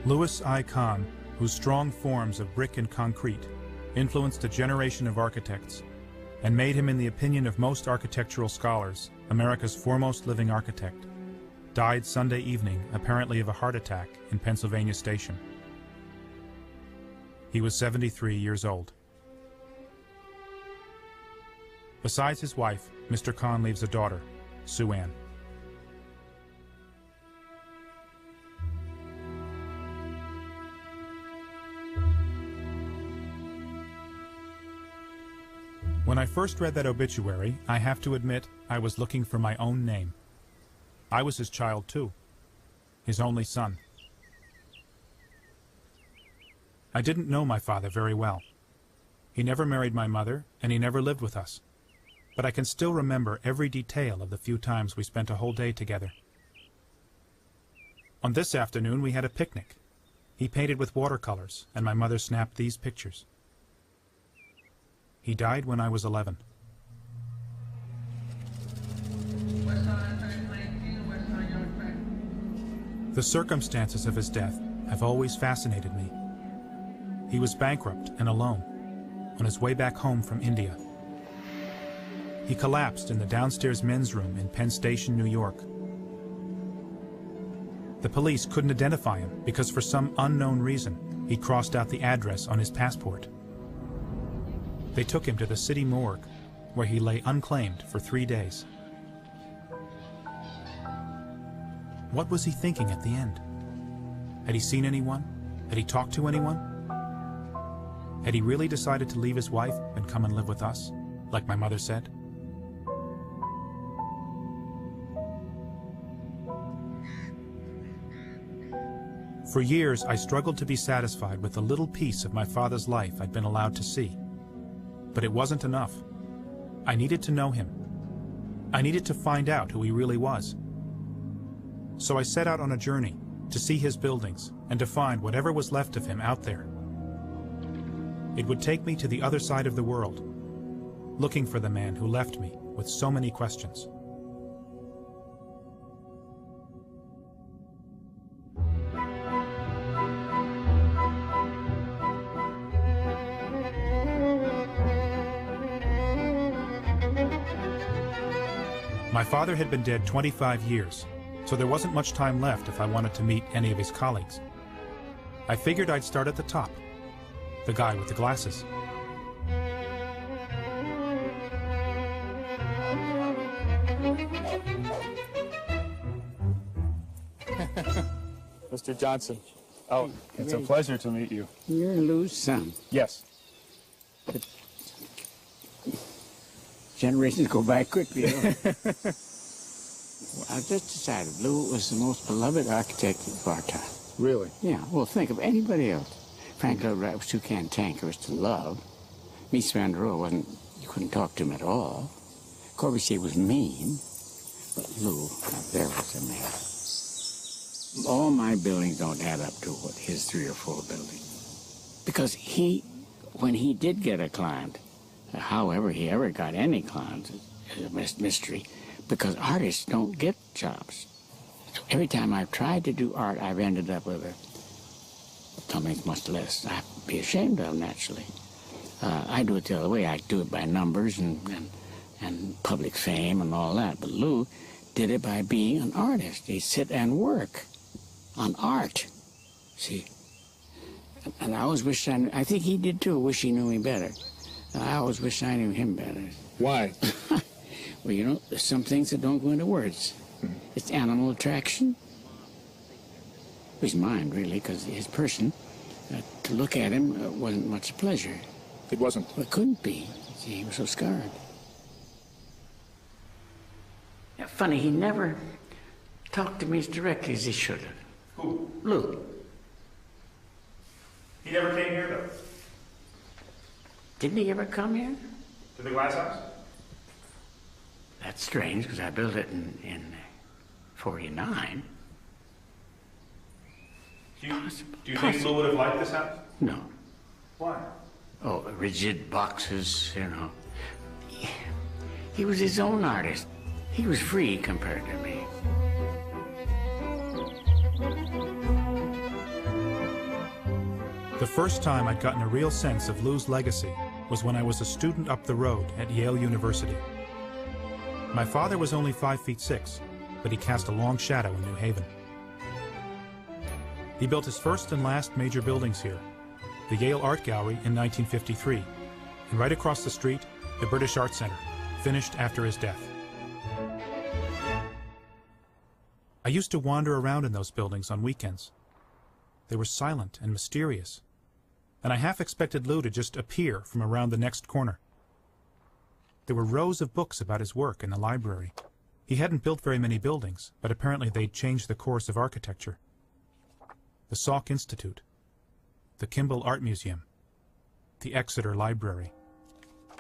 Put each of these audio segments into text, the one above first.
Louis I. Kahn, whose strong forms of brick and concrete influenced a generation of architects and made him, in the opinion of most architectural scholars, America's foremost living architect, died Sunday evening, apparently of a heart attack, in Pennsylvania Station. He was 73 years old. Besides his wife, Mr. Kahn leaves a daughter, Sue Ann. When I first read that obituary, I have to admit I was looking for my own name. I was his child too, his only son. I didn't know my father very well. He never married my mother, and he never lived with us. But I can still remember every detail of the few times we spent a whole day together. On this afternoon we had a picnic. He painted with watercolors, and my mother snapped these pictures. He died when I was 11. The circumstances of his death have always fascinated me. He was bankrupt and alone, on his way back home from India. He collapsed in the downstairs men's room in Penn Station, New York. The police couldn't identify him because for some unknown reason, he crossed out the address on his passport. They took him to the city morgue, where he lay unclaimed for 3 days. What was he thinking at the end? Had he seen anyone? Had he talked to anyone? Had he really decided to leave his wife and come and live with us, like my mother said? For years, I struggled to be satisfied with the little piece of my father's life I'd been allowed to see. But it wasn't enough. I needed to know him. I needed to find out who he really was. So I set out on a journey to see his buildings and to find whatever was left of him out there. It would take me to the other side of the world, looking for the man who left me with so many questions. My father had been dead 25 years, so there wasn't much time left if I wanted to meet any of his colleagues. I figured I'd start at the top, the guy with the glasses. Mr. Johnson. Oh, it's a pleasure to meet you. You're Lou's son. Yes. But generations go by quickly. I just decided Lou was the most beloved architect of our time. Really? Yeah, well, think of anybody else. Frank Lloyd Wright was too cantankerous to love. Mies van der Rohe wasn't, you couldn't talk to him at all. Corbusier was mean. But Lou, now there was a man. All my buildings don't add up to what his 3 or 4 buildings. Because when he did get a client, however he ever got any clients is a mystery, because artists don't get jobs. So every time I've tried to do art, I've ended up with something much less. I'd be ashamed of, naturally. I do it the other way. I do it by numbers and public fame and all that. But Lou did it by being an artist. He'd sit and work on art, see. And I always wish I think he did too, wish he knew me better. I always wish I knew him better. Why? Well, you know, there's some things that don't go into words. It's animal attraction. His mind, really, because his person, to look at him wasn't much pleasure. It wasn't? Well, it couldn't be. See, he was so scarred. Yeah, funny, he never talked to me as directly as he should have. Who? Lou. He never came here, though. Didn't he ever come here? To the glass house? That's strange, because I built it in 49. Do you think Lou would have liked this house? No. Why? Oh, rigid boxes, you know. He was his own artist. He was free compared to me. The first time I'd gotten a real sense of Lou's legacy was when I was a student up the road at Yale University. My father was only 5'6", but he cast a long shadow in New Haven. He built his first and last major buildings here, the Yale Art Gallery in 1953, and right across the street, the British Art Center, finished after his death. I used to wander around in those buildings on weekends. They were silent and mysterious, and I half expected Lou to just appear from around the next corner. There were rows of books about his work in the library. He hadn't built very many buildings, but apparently they'd changed the course of architecture. The Salk Institute, the Kimball Art Museum, the Exeter Library,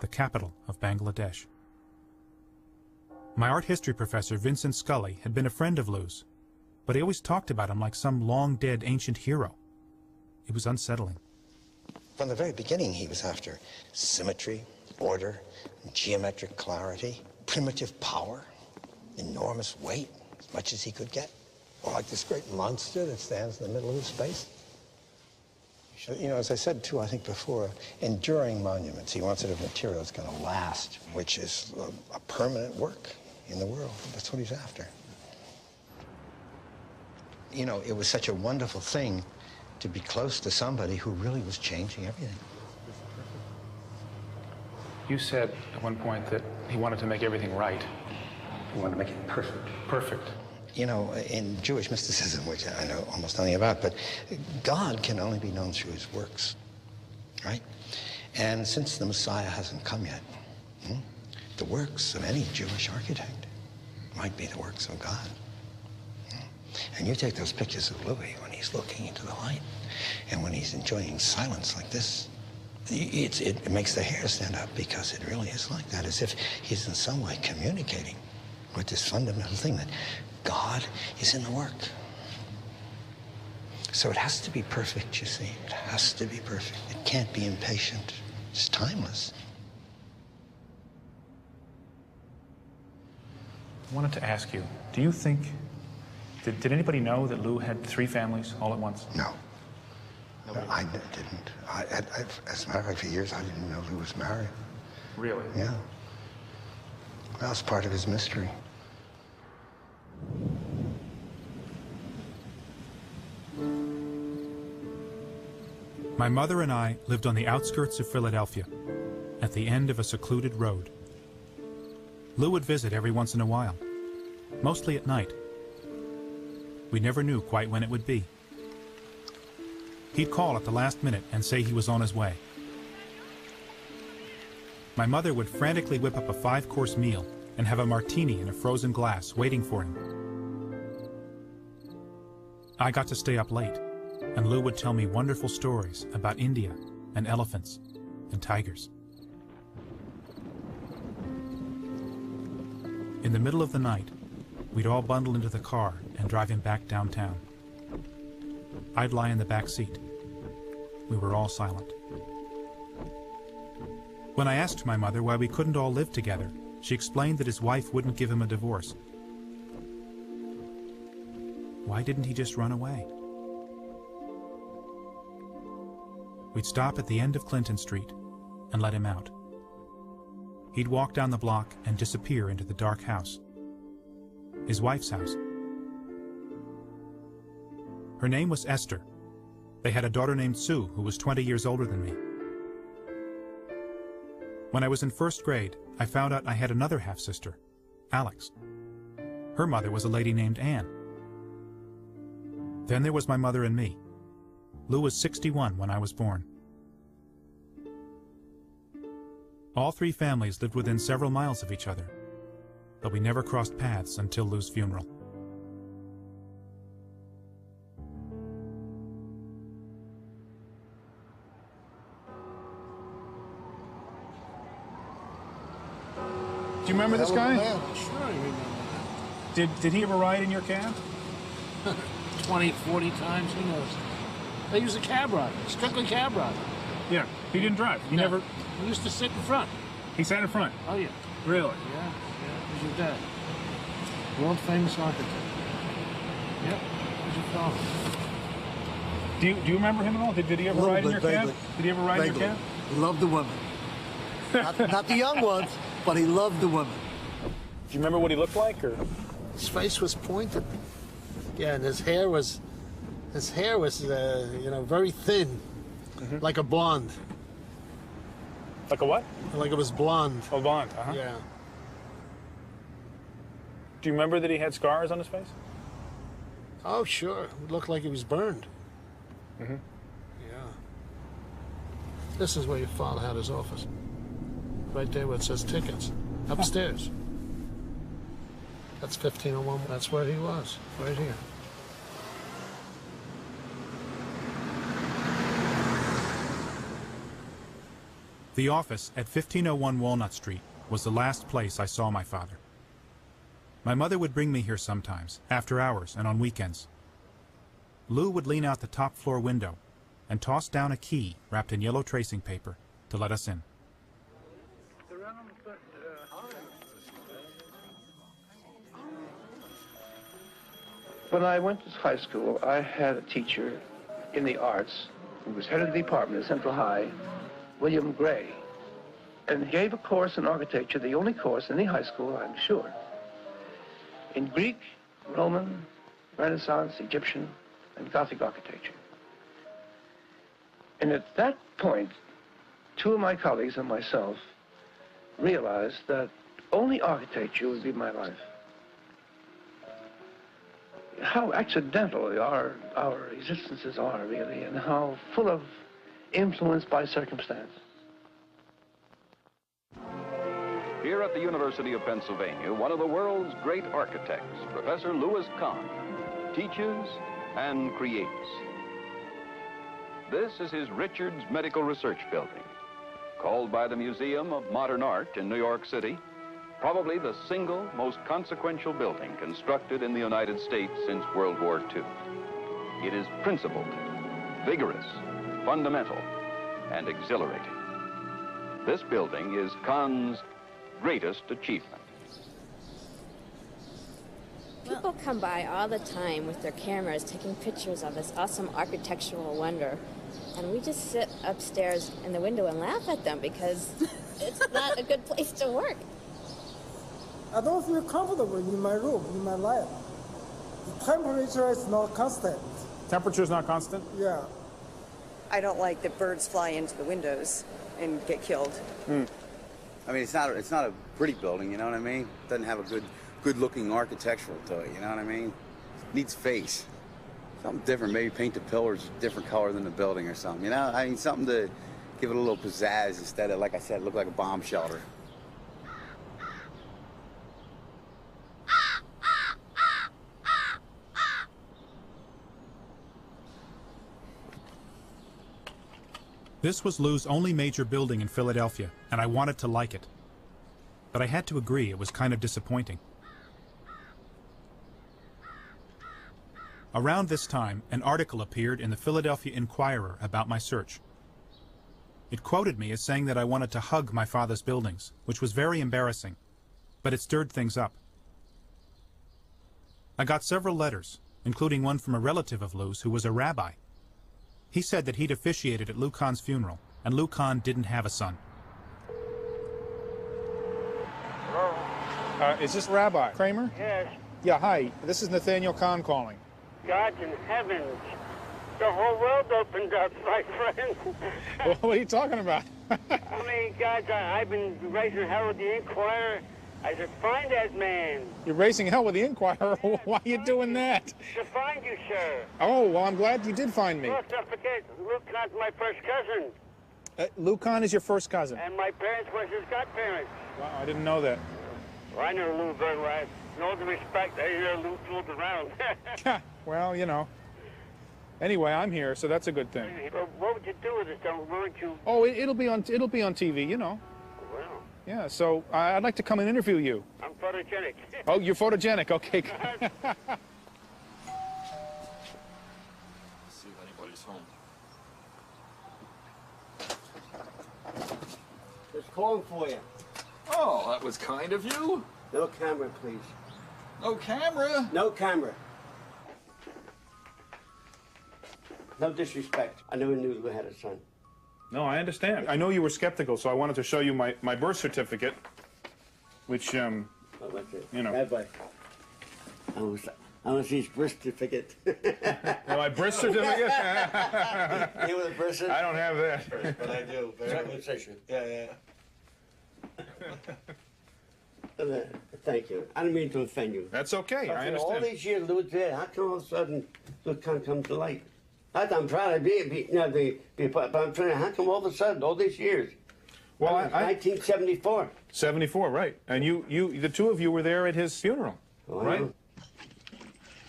the capital of Bangladesh. My art history professor, Vincent Scully, had been a friend of Lou's, but he always talked about him like some long-dead ancient hero. It was unsettling. From the very beginning, he was after symmetry, order, geometric clarity, primitive power, enormous weight, as much as he could get. Or like this great monster that stands in the middle of the space. You know, as I said, too, I think before, enduring monuments. He wants it of material that's going to last, which is a permanent work in the world. That's what he's after. You know, it was such a wonderful thing to be close to somebody who really was changing everything. You said at one point that he wanted to make everything right. He wanted to make it perfect. Perfect. You know, in Jewish mysticism, which I know almost nothing about, but God can only be known through his works, right? And since the Messiah hasn't come yet, the works of any Jewish architect might be the works of God. And you take those pictures of Louis when he's looking into the light, and when he's enjoying silence like this, it makes the hair stand up, because it really is like that, as if he's in some way communicating with this fundamental thing that God is in the work. So it has to be perfect, you see. It has to be perfect. It can't be impatient. It's timeless. I wanted to ask you, do you think, did anybody know that Lou had 3 families all at once? No. I didn't. As a matter of fact, for years, I didn't know Lou was married. Really? Yeah. That was part of his mystery. My mother and I lived on the outskirts of Philadelphia, at the end of a secluded road. Lou would visit every once in a while, mostly at night. We never knew quite when it would be. He'd call at the last minute and say he was on his way. My mother would frantically whip up a 5-course meal and have a martini in a frozen glass waiting for him. I got to stay up late, and Lou would tell me wonderful stories about India and elephants and tigers. In the middle of the night, we'd all bundle into the car and drive him back downtown. I'd lie in the back seat. We were all silent. When I asked my mother why we couldn't all live together, she explained that his wife wouldn't give him a divorce. Why didn't he just run away? We'd stop at the end of Clinton Street and let him out. He'd walk down the block and disappear into the dark house. His wife's house. Her name was Esther. They had a daughter named Sue who was 20 years older than me. When I was in first grade, I found out I had another half-sister, Alex. Her mother was a lady named Anne. Then there was my mother and me. Lou was 61 when I was born. All 3 families lived within several miles of each other, but we never crossed paths until Lou's funeral. Do you remember this guy? Sure, I remember. Did he ever ride in your cab? 20, 40 times, who knows? They used a cab driver, strictly cab driver. Yeah, he didn't drive. He No. never. He used to sit in front. He sat in front. Oh, yeah. Really? Yeah, it was your dad. World famous architect. Yep, it was your father. Do you remember him at all? Did he ever ride in your cab? Did he ever ride in your cab? He loved the women. Not the young ones, but he loved the women. Do you remember what he looked like, or? His face was pointed. Yeah, and his hair was, you know, very thin, like a blonde. Like a what? Like it was blonde. Oh, blonde. Uh-huh. Yeah. Do you remember that he had scars on his face? Oh, sure. It looked like he was burned. Mm-hmm. Yeah. This is where your father had his office. Right there where it says tickets. Upstairs. That's 1501. That's where he was. Right here. The office at 1501 Walnut Street was the last place I saw my father. My mother would bring me here sometimes, after hours and on weekends. Lou would lean out the top floor window and toss down a key wrapped in yellow tracing paper to let us in. When I went to high school, I had a teacher in the arts who was head of the department at Central High, William Gray, and he gave a course in architecture, the only course in the high school, I'm sure, in Greek, Roman, Renaissance, Egyptian, and Gothic architecture. And at that point, two of my colleagues and myself realized that only architecture would be my life. How accidental our existences are, really, and how full of influence by circumstance. Here at the University of Pennsylvania, one of the world's great architects, Professor Louis Kahn, teaches and creates. This is his Richards Medical Research Building, called by the Museum of Modern Art in New York City, probably the single most consequential building constructed in the United States since World War II. It is principled, vigorous, fundamental, and exhilarating. This building is Kahn's greatest achievement. People come by all the time with their cameras taking pictures of this awesome architectural wonder, and we just sit upstairs in the window and laugh at them because it's not a good place to work. I don't feel comfortable in my room, in my lab. The temperature is not constant. Temperature's not constant? Yeah. I don't like that birds fly into the windows and get killed. I mean, it's not a pretty building, you know what I mean? It doesn't have a good-looking architectural to it, you know what I mean? It needs face. Something different, maybe paint the pillars a different color than the building or something, you know? I mean, something to give it a little pizzazz instead of, like I said, look like a bomb shelter. This was Lou's only major building in Philadelphia, and I wanted to like it. But I had to agree it was kind of disappointing. Around this time, an article appeared in the Philadelphia Inquirer about my search. It quoted me as saying that I wanted to hug my father's buildings, which was very embarrassing, but it stirred things up. I got several letters, including one from a relative of Lou's who was a rabbi. He said that he'd officiated at Lou Kahn's funeral, and Lou Kahn didn't have a son. Hello? Is this Rabbi Kramer? Yes. Yeah, hi. This is Nathaniel Kahn calling. God in heavens. The whole world opened up, my friend. Well, what are you talking about? I mean, God, I've been raising hell with the Inquirer. I said, find that man. You're raising hell with the Inquirer? Why are you doing that? To find you, sir. Oh, well, I'm glad you did find me. Let's not forget, Luke Kahn's my first cousin. Lou Kahn is your first cousin? And my parents were his godparents. Wow, I didn't know that. Well, I know Lou very well. In all due respect, I hear Lou fooled around. Well, you know. Anyway, I'm here, so that's a good thing. What would you do with it, though? Weren't you... Oh, it'll be on TV, you know. Well... Yeah, so I'd like to come and interview you. I'm photogenic. Oh, you're photogenic, okay. See if anybody's home. Just calling for you. Oh, that was kind of you. No camera, please. No camera? No camera. No disrespect. I never knew Lou had a son. No, I understand. I know you were skeptical, so I wanted to show you my birth certificate, which, you know. Rabbi, I want to see his birth certificate. My birth certificate? You with a birth certificate? I don't have that. But I do. Circumcision. Yeah. Thank you. I didn't mean to offend you. That's okay. I understand. All these years Lou was there. How come all of a sudden Lou can't come to light? I'm proud of but I'm trying. How come all of a sudden, all these years? Well, 1974. 74, right? And the two of you were there at his funeral, right?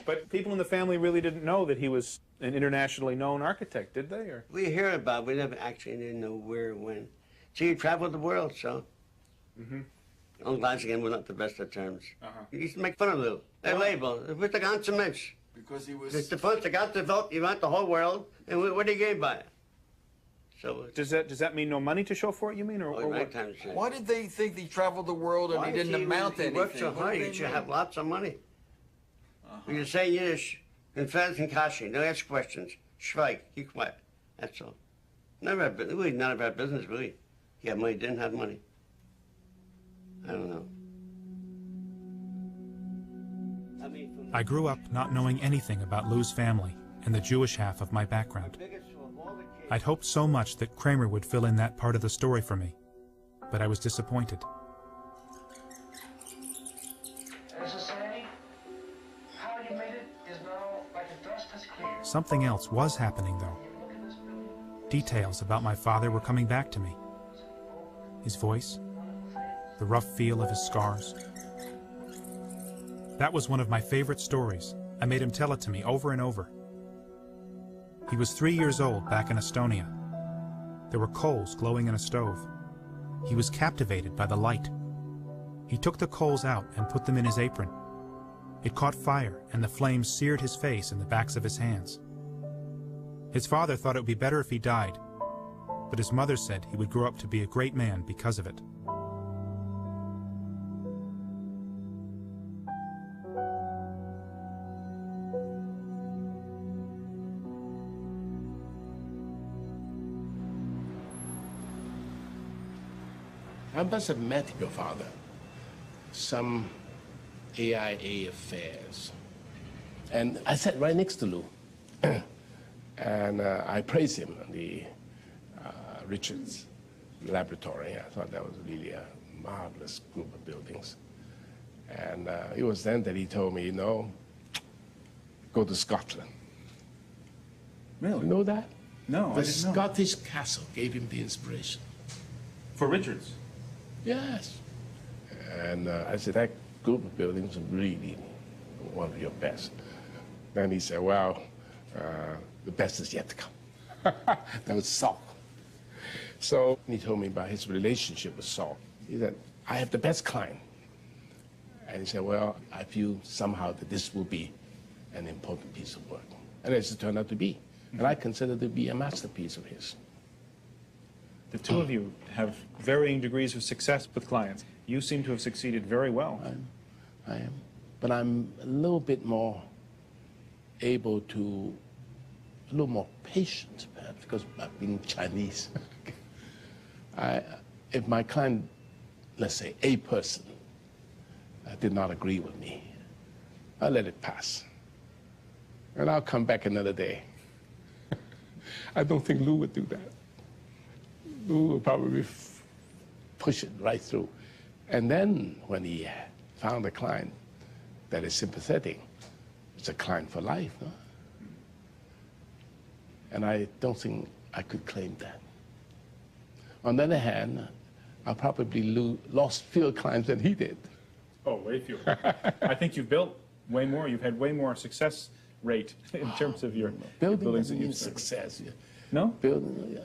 But people in the family really didn't know that he was an internationally known architect, did they? Or We hear about it. We never actually didn't know where or when. See, he traveled the world, so. On glass again, we're not the best of terms. He used to make fun of Lou. Their label. It was the ganze Mensch. Because he was... It's the first, the ganze Welt, you want the whole world, and what do you gain by it? So does that mean no money to show for it, you mean? Or what? Why did they think he traveled the world and he didn't amount to anything? He worked so hard, he should have lots of money. When you say Yiddish, in Fez and Kashi, don't ask questions. Schweig, keep quiet. That's all. Never had business. Really, none of our business, really. He had money, didn't have money. I don't know. I grew up not knowing anything about Lou's family and the Jewish half of my background. I'd hoped so much that Kramer would fill in that part of the story for me, but I was disappointed. Something else was happening, though. Details about my father were coming back to me. His voice, the rough feel of his scars. That was one of my favorite stories. I made him tell it to me over and over. He was 3 years old back in Estonia. There were coals glowing in a stove. He was captivated by the light. He took the coals out and put them in his apron. It caught fire, and the flames seared his face and the backs of his hands. His father thought it would be better if he died, but his mother said he would grow up to be a great man because of it. I must have met your father. Some AIA affairs. And I sat right next to Lou. And I praised him in the Richards Laboratory. I thought that was really a marvelous group of buildings. And it was then that he told me, go to Scotland. Really? You know that? No, I The didn't know. Scottish castle gave him the inspiration. For Richards? Yes. And I said, that group of buildings are really one of your best. Then he said, well, the best is yet to come. That was Saul. So he told me about his relationship with Saul. He said, I have the best client. And he said, well, I feel somehow that this will be an important piece of work. And as it turned out to be. And I consider it to be a masterpiece of his. The two of you have varying degrees of success with clients. You seem to have succeeded very well. I am. But I'm a little bit more able to, a little more patient, perhaps, because I've been Chinese. If my client, let's say a person, did not agree with me, I'll let it pass. And I'll come back another day. I don't think Lou would do that. Lou will probably push it right through. And then when he found a client that is sympathetic, it's a client for life. No? And I don't think I could claim that. On the other hand, I probably lost fewer clients than he did. Oh, way fewer. I think you've built way more. You've had way more success rate in terms of your buildings that you've started. Success. No? Building,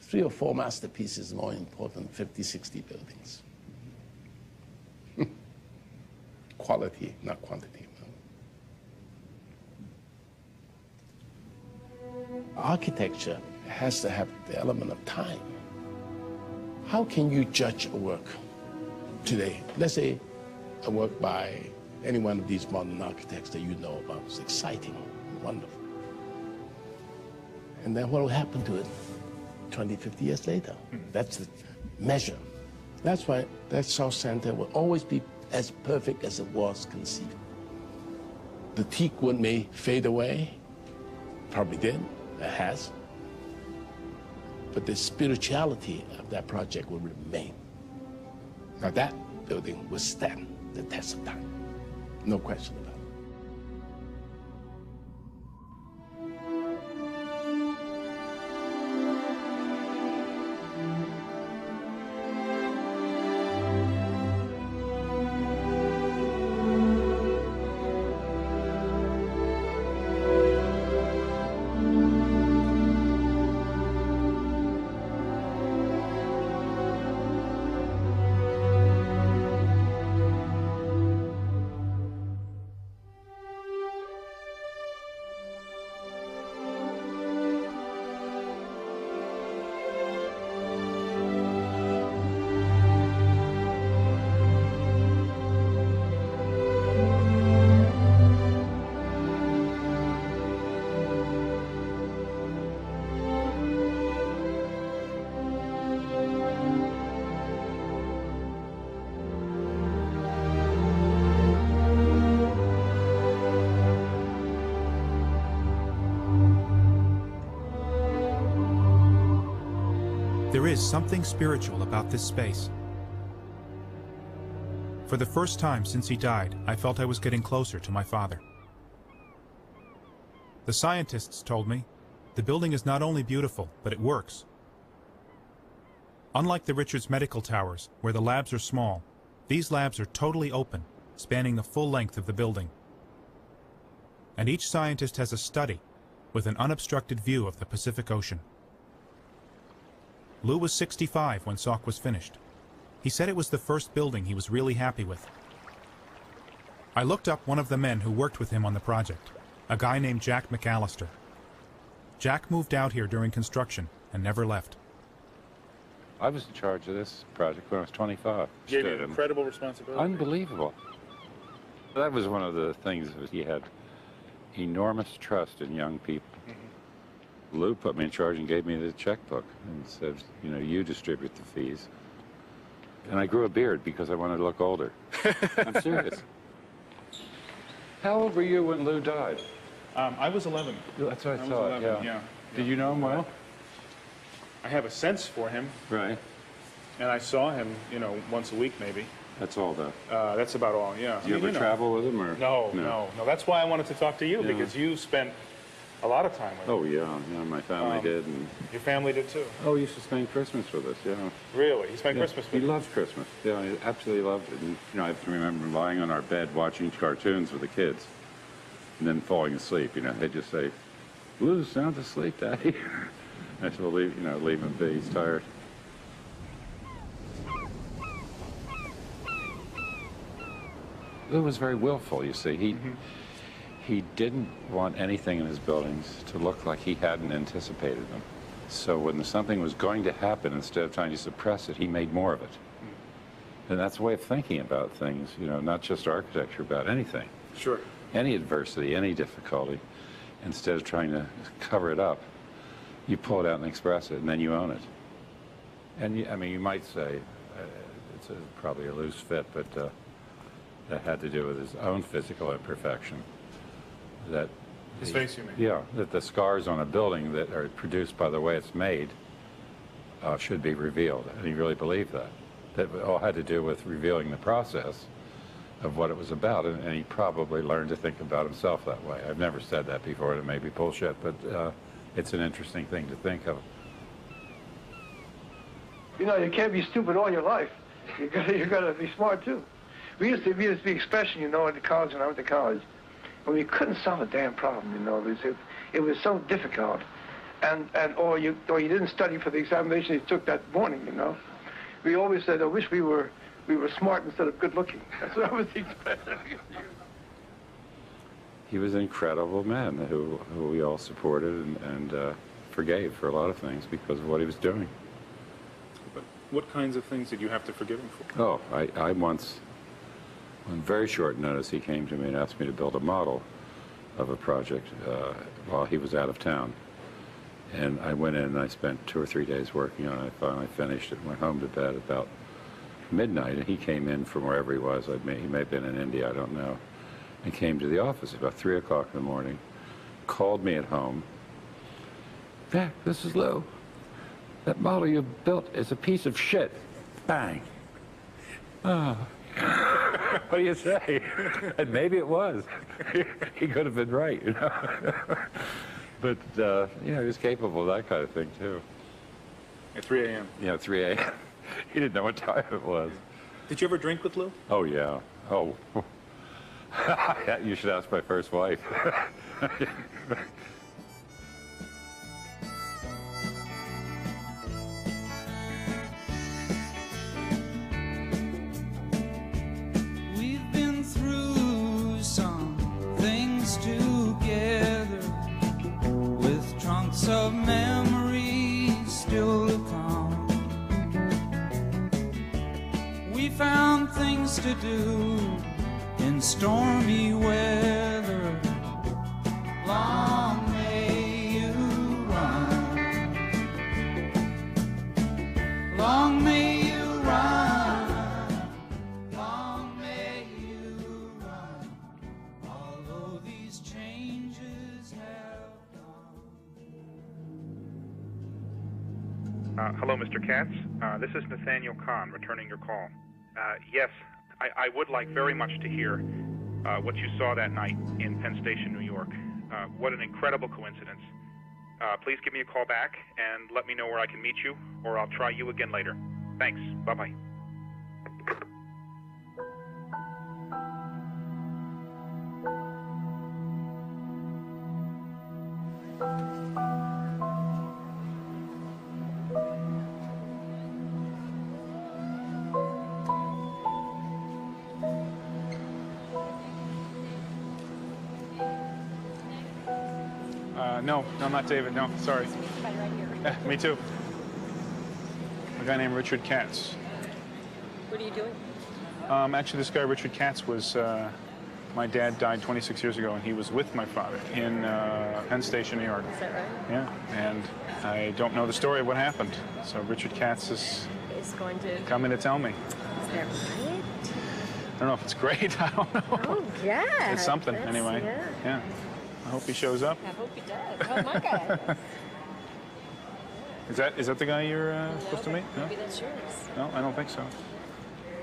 3 or 4 masterpieces is more important than 50, 60 buildings. Quality, not quantity. Architecture has to have the element of time. How can you judge a work today? Let's say a work by any one of these modern architects that you know about is exciting, wonderful. And then what will happen to it 20, 50 years later? That's the measure. That's why that South Center will always be as perfect as it was conceived. The teak wood may fade away, probably did, it has. But the spirituality of that project will remain. Now that building will stand the test of time. No question about it. There is something spiritual about this space. For the first time since he died, I felt I was getting closer to my father. The scientists told me the building is not only beautiful, but it works. Unlike the Richards Medical Towers, where the labs are small, these labs are totally open, spanning the full length of the building. And each scientist has a study with an unobstructed view of the Pacific Ocean. Lou was 65 when Salk was finished. He said it was the first building he was really happy with. I looked up one of the men who worked with him on the project, a guy named Jack McAllister. Jack moved out here during construction and never left. I was in charge of this project when I was 25. Gave you an incredible responsibility. Unbelievable. That was one of the things, that he had enormous trust in young people. Lou put me in charge and gave me the checkbook and said, you know, you distribute the fees. And I grew a beard because I wanted to look older. I'm serious. How old were you when Lou died? I was 11. That's what I thought, 11, yeah. Did you know him well? I have a sense for him. Right. And I saw him, you know, once a week maybe. That's all, though. That's about all, yeah. Did you ever travel with him, or? No. That's why I wanted to talk to you, because you spent a lot of time with him. Oh, yeah, my family did. And your family did, too? Oh, he used to spend Christmas with us, yeah. Really? He spent Christmas with you? He loved Christmas. Yeah, he absolutely loved it. And, you know, I remember lying on our bed watching cartoons with the kids and then falling asleep. You know, they'd just say, Lou's sound asleep, Daddy. I said, well, leave him be. He's tired. Lou was very willful, you see. He didn't want anything in his buildings to look like he hadn't anticipated them. So when something was going to happen, instead of trying to suppress it, he made more of it. And that's a way of thinking about things, you know, not just architecture, about anything. Sure. Any adversity, any difficulty, instead of trying to cover it up, you pull it out and express it, and then you own it. And, I mean, you might say, it's probably a loose fit, but that had to do with his own physical imperfection. That his face, you mean? Yeah, that the scars on a building that are produced by the way it's made should be revealed. And he really believed that. That it all had to do with revealing the process of what it was about, and he probably learned to think about himself that way. I've never said that before, and it may be bullshit, but it's an interesting thing to think of. You know, you can't be stupid all your life. You gotta be smart too. We used to use the expression, you know, at the college when I went to college, when we couldn't solve a damn problem, you know, it was so difficult, or you didn't study for the examination you took that morning, you know. We always said, I wish we were smart instead of good looking. That's what was the expression. He was an incredible man who we all supported and forgave for a lot of things because of what he was doing. But what kinds of things did you have to forgive him for? Oh, I once, on very short notice, he came to me and asked me to build a model of a project while he was out of town. And I went in and I spent 2 or 3 days working on it. I finally finished it and went home to bed about midnight. And he came in from wherever he was. He may have been in India, I don't know. And came to the office about 3 o'clock in the morning, called me at home. Jack, this is Lou. That model you built is a piece of shit. Bang. Oh. What do you say? And maybe it was. He could have been right, you know. But, you know, he was capable of that kind of thing, too. At 3 a.m.? Yeah, 3 a.m. He didn't know what time it was. Did you ever drink with Lou? Oh, yeah. Oh. You should ask my first wife. We've been through some things together, with trunks of memories still to come. We found things to do in stormy weather. Long may you run. Long may you run. Long may you run. Although these changes have come. Hello, Mr. Katz. This is Nathaniel Kahn, returning your call. Yes, I would like very much to hear what you saw that night in Penn Station, New York. What an incredible coincidence. Please give me a call back and let me know where I can meet you, or I'll try you again later. Thanks. Bye-bye. No, I'm not David. No, sorry. Me too. A guy named Richard Katz. What are you doing? Actually, this guy, Richard Katz, was, my dad died 26 years ago, and he was with my father in Penn Station, New York. Is that right? Yeah, and I don't know the story of what happened. So Richard Katz is going to come in to tell me. Is that right? I don't know if it's great. I don't know. Oh, yeah. It's something, anyway. Yeah. I hope he shows up. I hope he does. Oh, my God. Is that the guy you're supposed to meet? No? Maybe that's yours. No, I don't think so.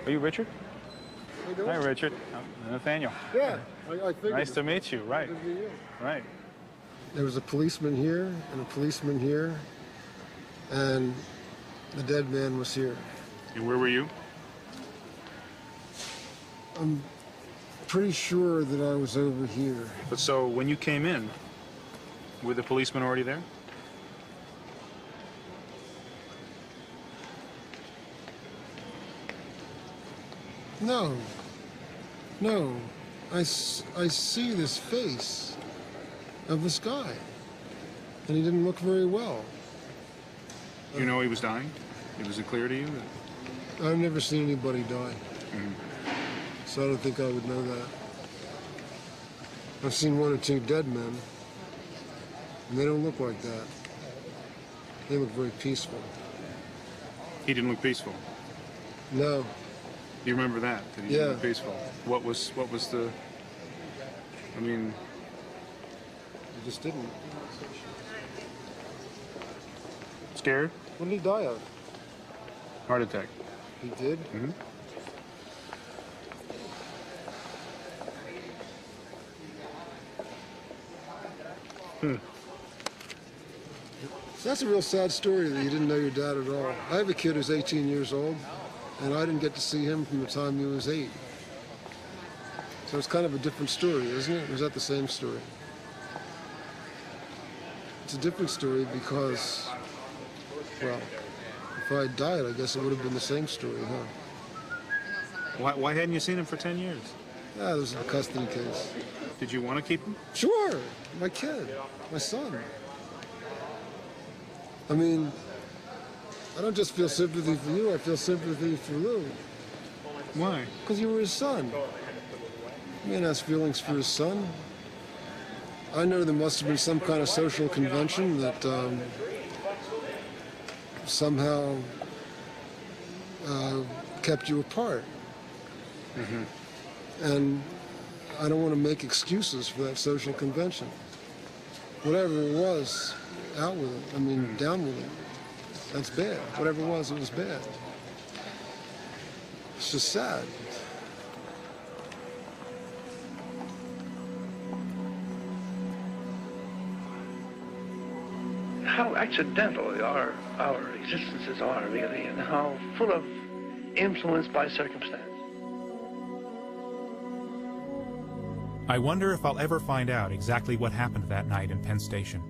Are you Richard? Hi, Richard. Nathaniel. Yeah, I figured. Nice to meet you. Right. Good to meet you. Right. There was a policeman here and a policeman here, and the dead man was here. And where were you? I'm pretty sure that I was over here. But so when you came in, were the policemen already there? No. No. I see this face of this guy, and he didn't look very well. You know he was dying? Was it clear to you? I've never seen anybody die. So I don't think I would know that. I've seen 1 or 2 dead men, and they don't look like that. They look very peaceful. He didn't look peaceful? No. You remember that he didn't look peaceful? What was the... I mean... He just didn't. Scared? What did he die of? Heart attack. He did? Mm-hmm. That's a real sad story that you didn't know your dad at all. I have a kid who's 18 years old, and I didn't get to see him from the time he was 8. So it's kind of a different story, isn't it? Or is that the same story? It's a different story because, well, if I had died, I guess it would have been the same story, huh? Why hadn't you seen him for 10 years? Yeah, there was a custody case. Did you want to keep him? Sure, my kid, my son. I mean, I don't just feel sympathy for you, I feel sympathy for Lou. Why? Because you were his son. A man has feelings for his son. I know there must have been some kind of social convention that somehow kept you apart. And I don't want to make excuses for that social convention. Whatever it was, out with it. I mean, down with it. That's bad. Whatever it was bad. It's just sad. How accidental our existences are, really, and how full of influence by circumstance. I wonder if I'll ever find out exactly what happened that night in Penn Station.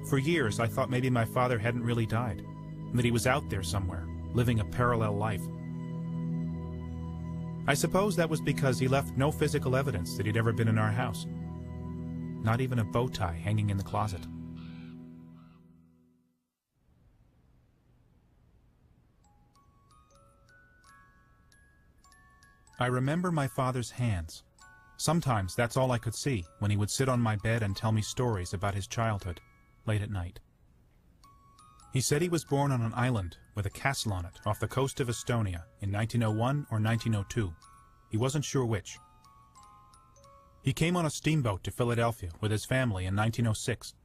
For years, I thought maybe my father hadn't really died, and that he was out there somewhere, living a parallel life. I suppose that was because he left no physical evidence that he'd ever been in our house. Not even a bow tie hanging in the closet. I remember my father's hands. Sometimes that's all I could see when he would sit on my bed and tell me stories about his childhood, late at night. He said he was born on an island with a castle on it off the coast of Estonia in 1901 or 1902. He wasn't sure which. He came on a steamboat to Philadelphia with his family in 1906.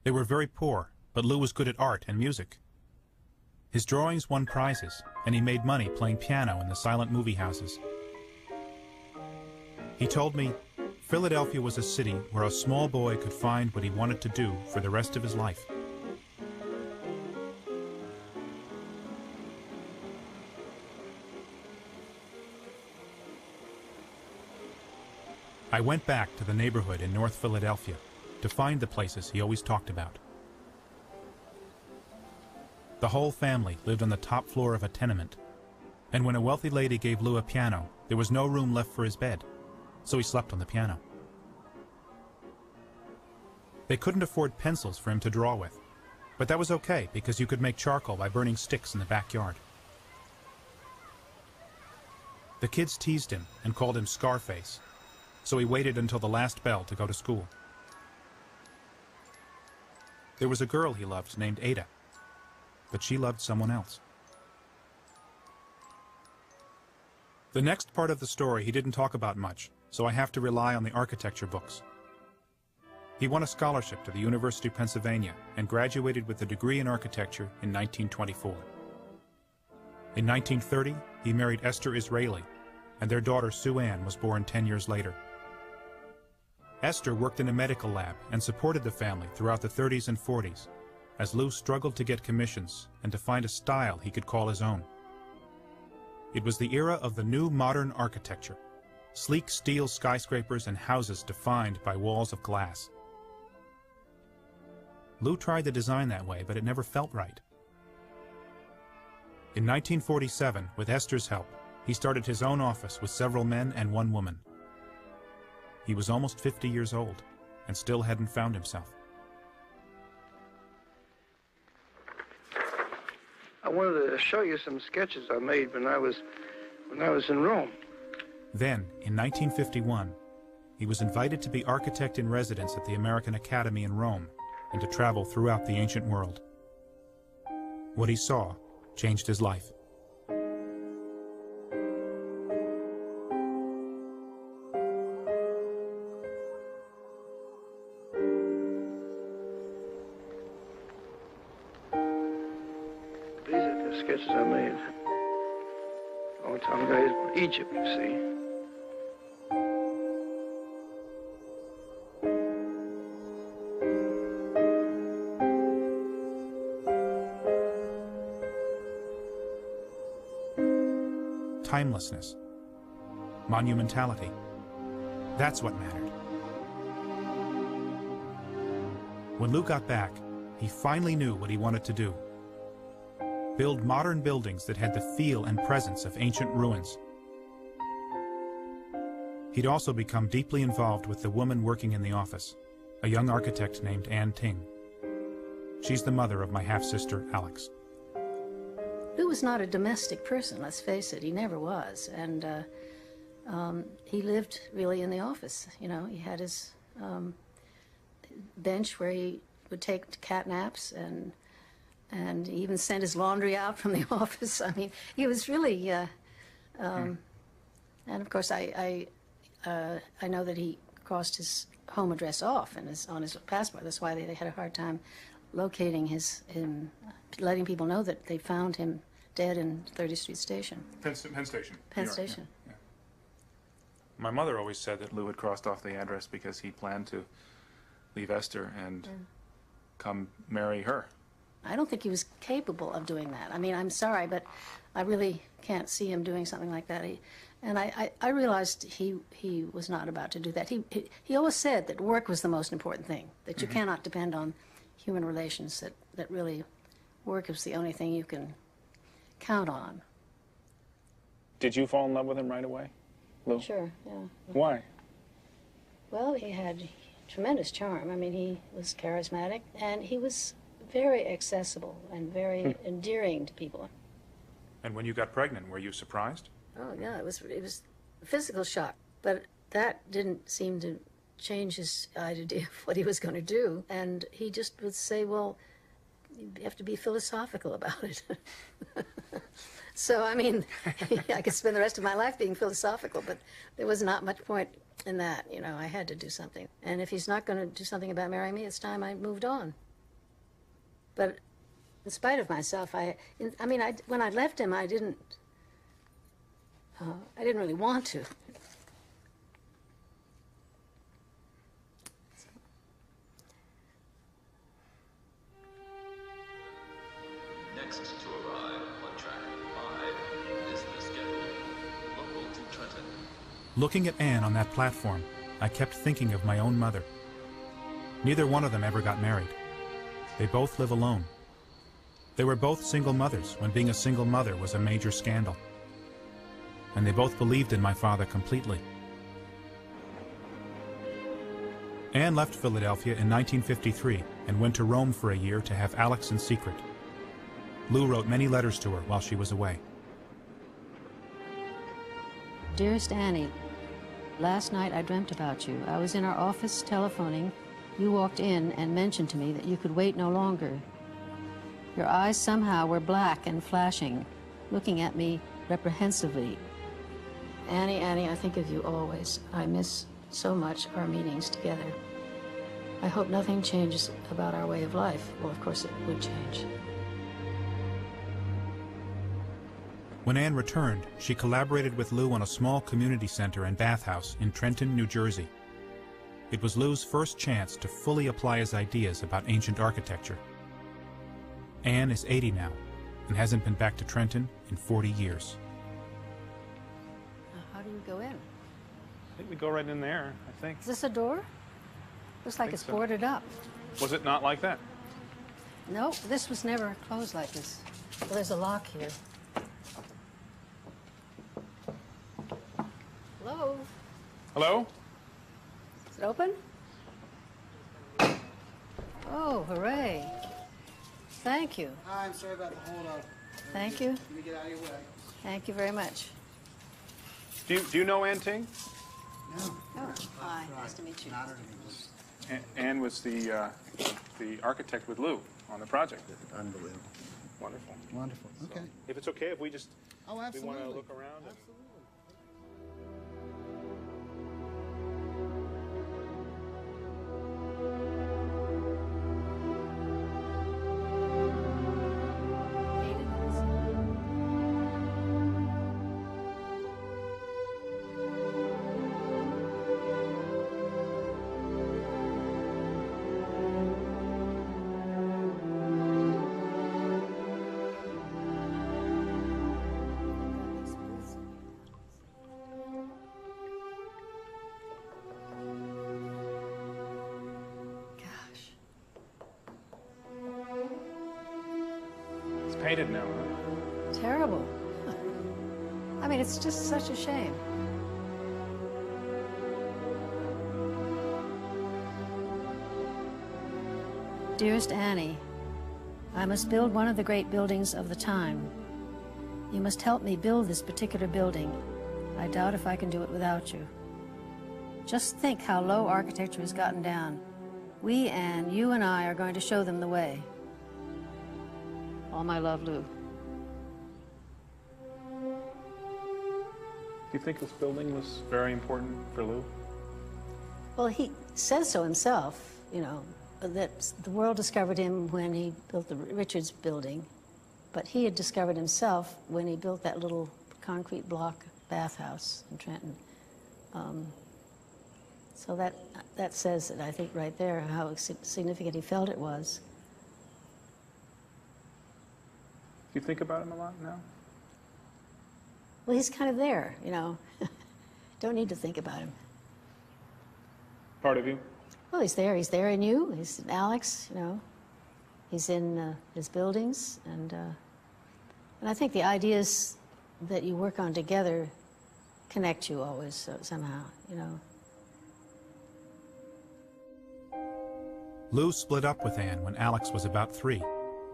They were very poor, but Lou was good at art and music. His drawings won prizes, and he made money playing piano in the silent movie houses. He told me Philadelphia was a city where a small boy could find what he wanted to do for the rest of his life. I went back to the neighborhood in North Philadelphia to find the places he always talked about. The whole family lived on the top floor of a tenement, and when a wealthy lady gave Lou a piano, there was no room left for his bed, so he slept on the piano. They couldn't afford pencils for him to draw with, but that was okay because you could make charcoal by burning sticks in the backyard. The kids teased him and called him Scarface, so he waited until the last bell to go to school. There was a girl he loved named Ada, but she loved someone else. The next part of the story he didn't talk about much, so I have to rely on the architecture books. He won a scholarship to the University of Pennsylvania and graduated with a degree in architecture in 1924. In 1930, he married Esther Israeli, and their daughter Sue Ann was born 10 years later. Esther worked in a medical lab and supported the family throughout the 30s and 40s, as Lou struggled to get commissions and to find a style he could call his own. It was the era of the new modern architecture, sleek steel skyscrapers and houses defined by walls of glass. Lou tried to design that way, but it never felt right. In 1947, with Esther's help, he started his own office with several men and one woman. He was almost 50 years old and still hadn't found himself. I wanted to show you some sketches I made when I was in Rome. Then, in 1951, he was invited to be architect in residence at the American Academy in Rome and to travel throughout the ancient world. What he saw changed his life. Sketches I made a long time ago. Egypt, you see. Timelessness, monumentality, that's what mattered. When Lou got back, he finally knew what he wanted to do. Build modern buildings that had the feel and presence of ancient ruins. He'd also become deeply involved with the woman working in the office, a young architect named Ann Ting. She's the mother of my half-sister, Alex. Lou was not a domestic person, let's face it. He never was. And he lived really in the office. You know, he had his bench where he would take cat naps, and he even sent his laundry out from the office. I mean, he was really, and of course I know that he crossed his home address off and on his passport. That's why they had a hard time locating him, letting people know that they found him dead in 30th Street Station. Penn Station. Penn New York, Station. Yeah. My mother always said that Lou had crossed off the address because he planned to leave Esther and come marry her. I don't think he was capable of doing that. I mean, I'm sorry, but I really can't see him doing something like that. I realized he was not about to do that. He always said that work was the most important thing, that you cannot depend on human relations, that really work is the only thing you can count on. Did you fall in love with him right away, Lou? Sure, yeah. Why? Well, he had tremendous charm. I mean, he was charismatic, and he was very accessible and very endearing to people. And when you got pregnant, were you surprised? Oh, yeah, it was a physical shock, but that didn't seem to change his idea of what he was going to do. And he just would say, well, you have to be philosophical about it. So, I mean, I could spend the rest of my life being philosophical, but there was not much point in that. You know, I had to do something. And if he's not going to do something about marrying me, it's time I moved on. But in spite of myself, when I left him, I didn't really want to. Next to arrive on track 5 is the schedule local to Trenton. Looking at Anne on that platform, I kept thinking of my own mother. Neither one of them ever got married. They both live alone. They were both single mothers when being a single mother was a major scandal. And they both believed in my father completely. Anne left Philadelphia in 1953 and went to Rome for a year to have Alex in secret. Lou wrote many letters to her while she was away. Dearest Annie, last night I dreamt about you. I was in our office telephoning. You walked in and mentioned to me that you could wait no longer. Your eyes somehow were black and flashing, looking at me reprehensively. Annie, I think of you always. I miss so much our meetings together. I hope nothing changes about our way of life. Well, of course it would change. When Anne returned, she collaborated with Lou on a small community center and bathhouse in Trenton, New Jersey. It was Lou's first chance to fully apply his ideas about ancient architecture. Anne is 80 now and hasn't been back to Trenton in 40 years. How do you go in? I think we go right in there, I think. Is this a door? Looks like it's boarded up. Was it not like that? No, this was never closed like this. Well, there's a lock here. Hello? Hello? Is it open? Oh, hooray. Thank you. Hi, I'm sorry about the hold up. Thank you. Let me get out of your way. Thank you very much. Do you know Anne Ting? No. Oh, hi. Nice to meet you. Anne was the architect with Lou on the project. Unbelievable. Wonderful. Wonderful. Okay. If it's okay, if we just Oh, we absolutely. want to look around. And... Painted now, huh? Terrible. I mean, it's just such a shame. Dearest Annie, I must build one of the great buildings of the time. You must help me build this particular building. I doubt if I can do it without you. Just think how low architecture has gotten down. We and you and I are going to show them the way. All my love, Lou. Do you think this building was very important for Lou? Well, he says so himself, you know, that the world discovered him when he built the Richards building, but he had discovered himself when he built that little concrete block bathhouse in Trenton. So that says it, I think, right there, how significant he felt it was. Do you think about him a lot now? Well, he's kind of there, you know. Don't need to think about him. Part of you? Well, he's there. He's there in you. He's in Alex, you know. He's in his buildings. And I think the ideas that you work on together connect you always somehow, you know. Lou split up with Anne when Alex was about 3,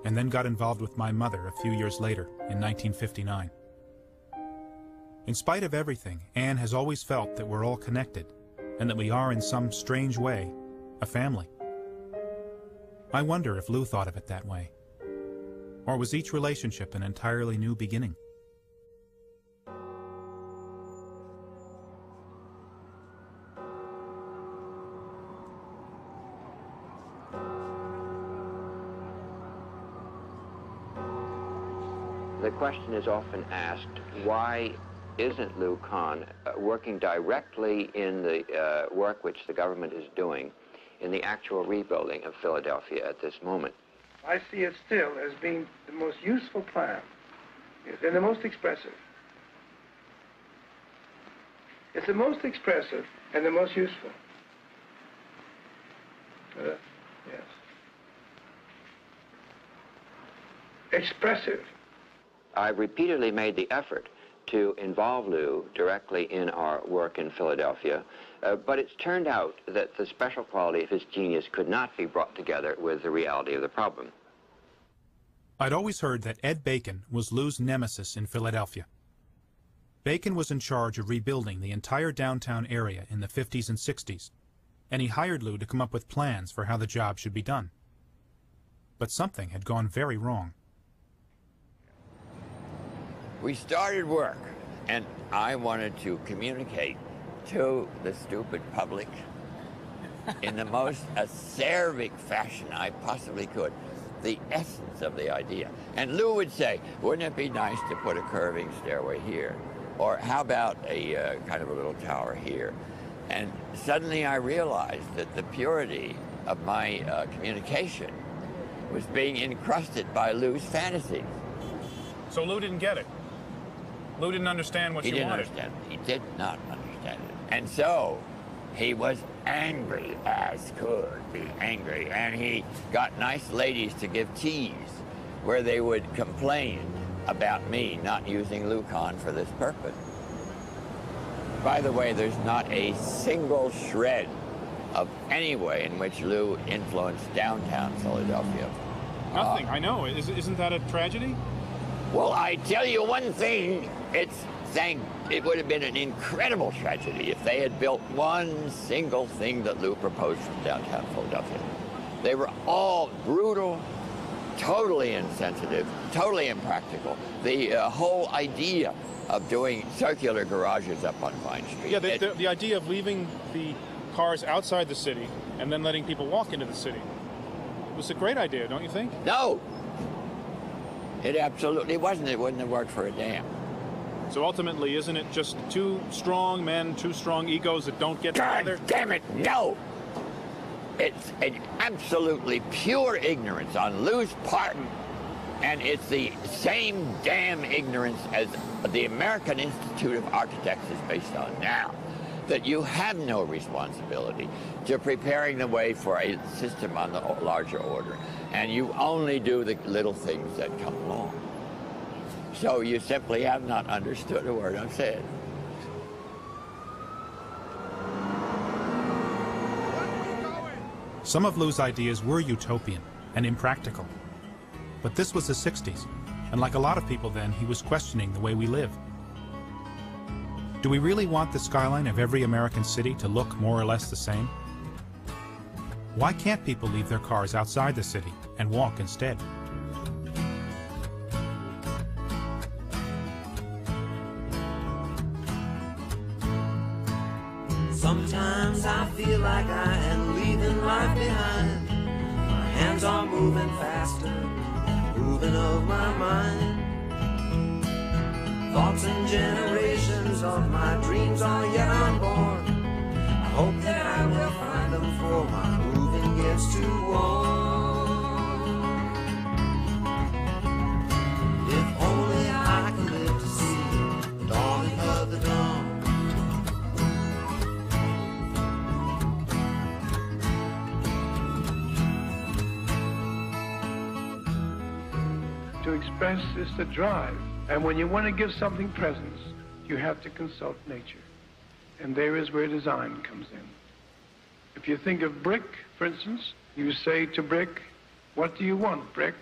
and then got involved with my mother a few years later, in 1959. In spite of everything, Anne has always felt that we're all connected, and that we are in some strange way a family. I wonder if Lou thought of it that way. Or was each relationship an entirely new beginning? The question is often asked, why isn't Lou Kahn working directly in the work which the government is doing in the actual rebuilding of Philadelphia at this moment? I see it still as being the most useful plan, and the most expressive. It's the most expressive and the most useful. Yes. Expressive. I repeatedly made the effort to involve Lou directly in our work in Philadelphia, but it's turned out that the special quality of his genius could not be brought together with the reality of the problem. I'd always heard that Ed Bacon was Lou's nemesis in Philadelphia. Bacon was in charge of rebuilding the entire downtown area in the 50s and 60s, and he hired Lou to come up with plans for how the job should be done. But something had gone very wrong. We started work, and I wanted to communicate to the stupid public in the most acerbic fashion I possibly could the essence of the idea. And Lou would say, wouldn't it be nice to put a curving stairway here? Or how about a kind of a little tower here? And suddenly I realized that the purity of my communication was being encrusted by Lou's fantasies. So Lou didn't get it? Lou didn't understand what you wanted? He didn't understand it. He did not understand it. And so he was angry as could be angry. And he got nice ladies to give teas where they would complain about me not using Lou Kahn for this purpose. By the way, there's not a single shred of any way in which Lou influenced downtown Philadelphia. Nothing, I know. Isn't that a tragedy? Well, I tell you one thing, it would have been an incredible tragedy if they had built one single thing that Lou proposed from downtown Philadelphia. They were all brutal, totally insensitive, totally impractical. The whole idea of doing circular garages up on Vine Street. Yeah, the idea of leaving the cars outside the city and then letting people walk into the city was a great idea, don't you think? No. It absolutely wasn't. It wouldn't have worked for a damn. So ultimately, isn't it just two strong men, two strong egos that don't get together? God damn it, no! It's an absolutely pure ignorance on Lou's part, and it's the same damn ignorance as the American Institute of Architects is based on now, that you have no responsibility to preparing the way for a system on the larger order, and you only do the little things that come along. So you simply have not understood a word I've said. Some of Lou's ideas were utopian and impractical. But this was the 60s, and like a lot of people then, he was questioning the way we live. Do we really want the skyline of every American city to look more or less the same? Why can't people leave their cars outside the city and walk instead? Sometimes I feel like I am leaving life behind. My hands are moving faster, moving of my mind. Thoughts and generations of my dreams are yet unborn. I hope that I will find them for my moving gets too warm. If only I could live to see the dawning of the dawn. To express is to drive. And when you want to give something presence, you have to consult nature. And there is where design comes in. If you think of brick, for instance, you say to brick, what do you want, brick?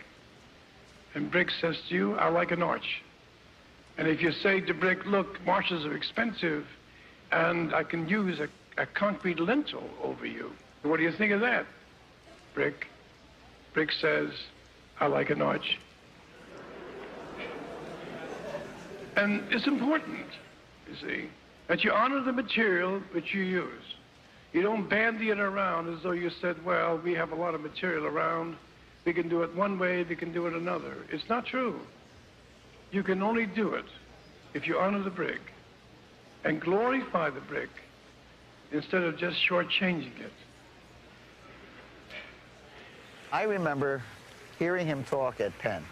And brick says to you, I like an arch. And if you say to brick, look, marshes are expensive, and I can use a concrete lintel over you. What do you think of that, brick? Brick says, I like an arch. And it's important, you see, that you honor the material which you use. You don't bandy it around as though you said, well, we have a lot of material around. We can do it one way, we can do it another. It's not true. You can only do it if you honor the brick and glorify the brick instead of just shortchanging it. I remember hearing him talk at Penn,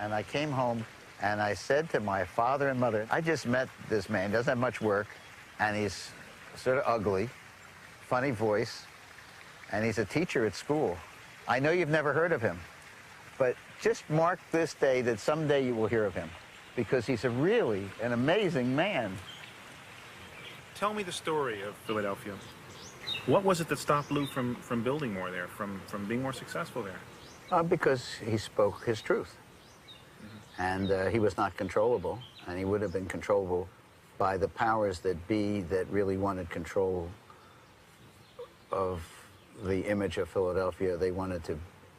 and I came home and I said to my father and mother, I just met this man, doesn't have much work, and he's sort of ugly, funny voice, and he's a teacher at school. I know you've never heard of him, but just mark this day that someday you will hear of him, because he's really an amazing man. Tell me the story of Philadelphia. What was it that stopped Lou from building more there, from being more successful there? Because he spoke his truth. And he was not controllable, and he would have been controllable by the powers that be that really wanted control of the image of Philadelphia. They wanted to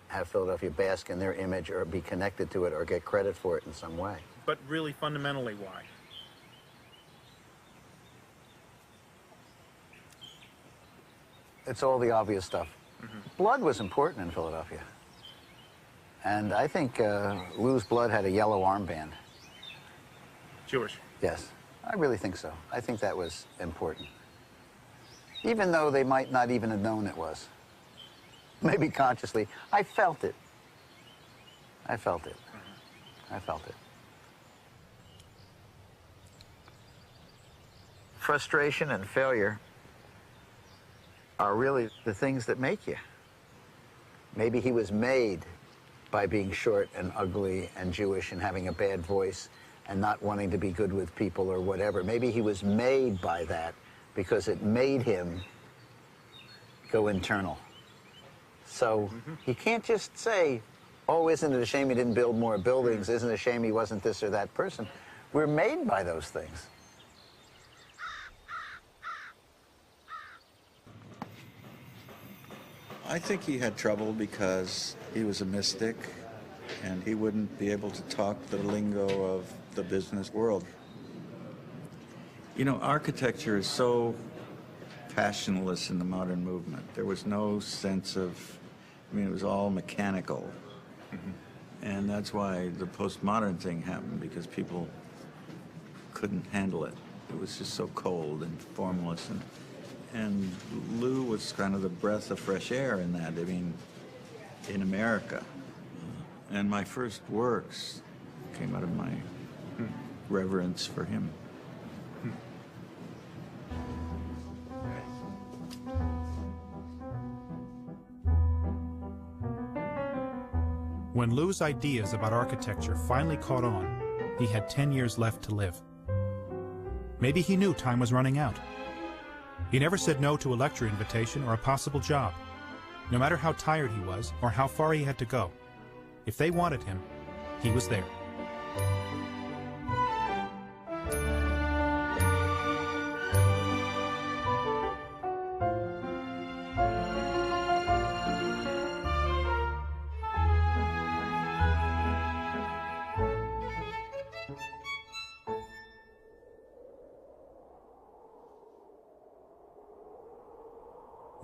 have Philadelphia bask in their image or be connected to it or get credit for it in some way. But really, fundamentally, why? It's all the obvious stuff. Blood was important in Philadelphia. And I think Lou's blood had a yellow armband. Jewish? Yes, I really think so. I think that was important. Even though they might not even have known it was. Maybe consciously. I felt it. I felt it. I felt it. Frustration and failure are really the things that make you. Maybe he was made by being short and ugly and Jewish and having a bad voice and not wanting to be good with people or whatever. Maybe he was made by that because it made him go internal. So you can't just say, oh, isn't it a shame he didn't build more buildings? Isn't it a shame he wasn't this or that person? We're made by those things. I think he had trouble because he was a mystic and he wouldn't be able to talk the lingo of the business world. You know, architecture is so passionless in the modern movement. There was no sense of, I mean, it was all mechanical. And that's why the postmodern thing happened, because people couldn't handle it. It was just so cold and formless. And Lou was kind of the breath of fresh air in that, I mean, in America. And my first works came out of my reverence for him. When Lou's ideas about architecture finally caught on, he had 10 years left to live. Maybe he knew time was running out. He never said no to a lecture invitation or a possible job, no matter how tired he was or how far he had to go. If they wanted him, he was there.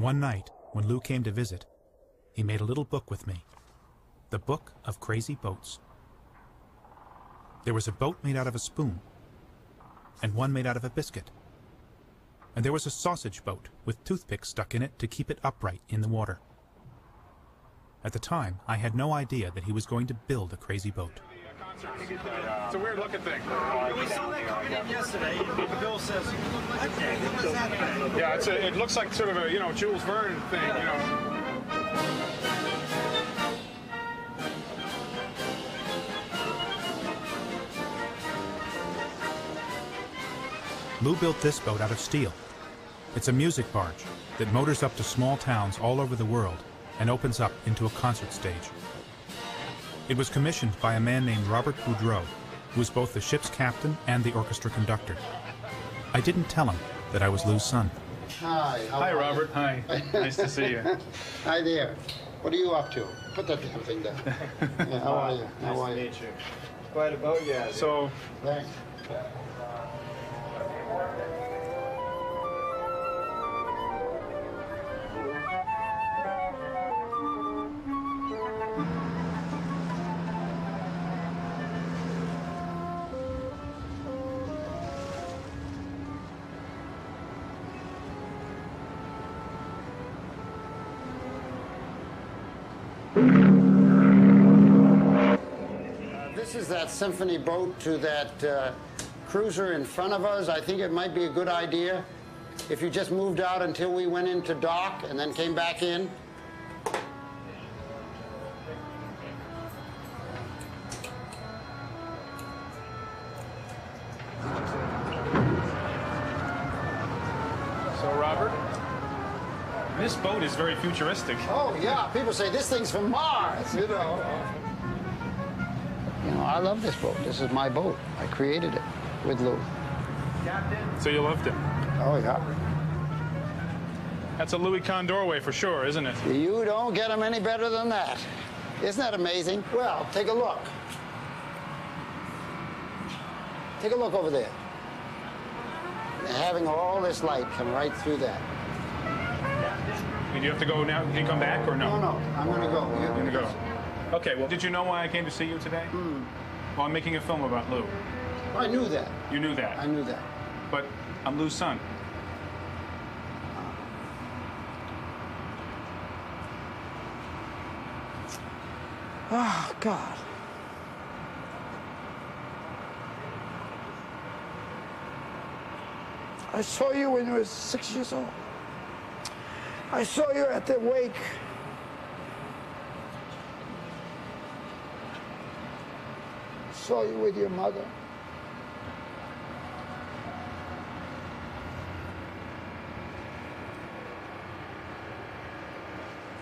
One night, when Lou came to visit, he made a little book with me. The Book of Crazy Boats. There was a boat made out of a spoon, and one made out of a biscuit. And there was a sausage boat with toothpicks stuck in it to keep it upright in the water. At the time, I had no idea that he was going to build a crazy boat. It's a weird looking thing. We saw that coming in yesterday. The bill says, what the hell is that thing? Yeah, it looks like sort of a, Jules Verne thing, Lou built this boat out of steel. It's a music barge that motors up to small towns all over the world and opens up into a concert stage. It was commissioned by a man named Robert Boudreau, who was both the ship's captain and the orchestra conductor. I didn't tell him that I was Lou's son. Hi. Hi, Robert. Hi. Nice to see you. Hi there. What are you up to? Put that damn thing down. Yeah, how are you? How are you? Nice to meet you. Quite a boat, yeah. So, thanks. This is that symphony boat to that cruiser in front of us. I think it might be a good idea if you just moved out until we went into dock and then came back in. So, Robert, this boat is very futuristic. Oh, yeah. People say this thing's from Mars, you know. You know, I love this boat. This is my boat. I created it with Lou. So you loved it? Oh, yeah. That's a Louis Condorway for sure, isn't it? You don't get them any better than that. Isn't that amazing? Well, take a look. Take a look over there. They're having all this light come right through that. Do you have to go now? Can you come back or no? No, no. I'm going to go. You're going to go. Okay, well, did you know why I came to see you today? Well, I'm making a film about Lou. I knew that. You knew that? I knew that. But I'm Lou's son. Oh, God. I saw you when you were 6 years old. I saw you at the wake. Saw you with your mother.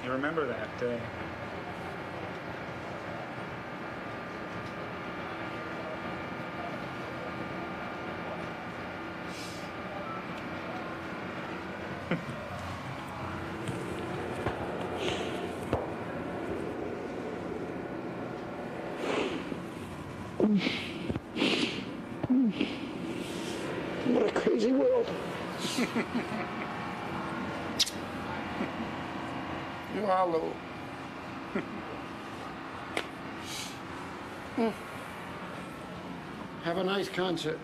You remember that day? What a crazy world. You are, Lou. Have a nice concert.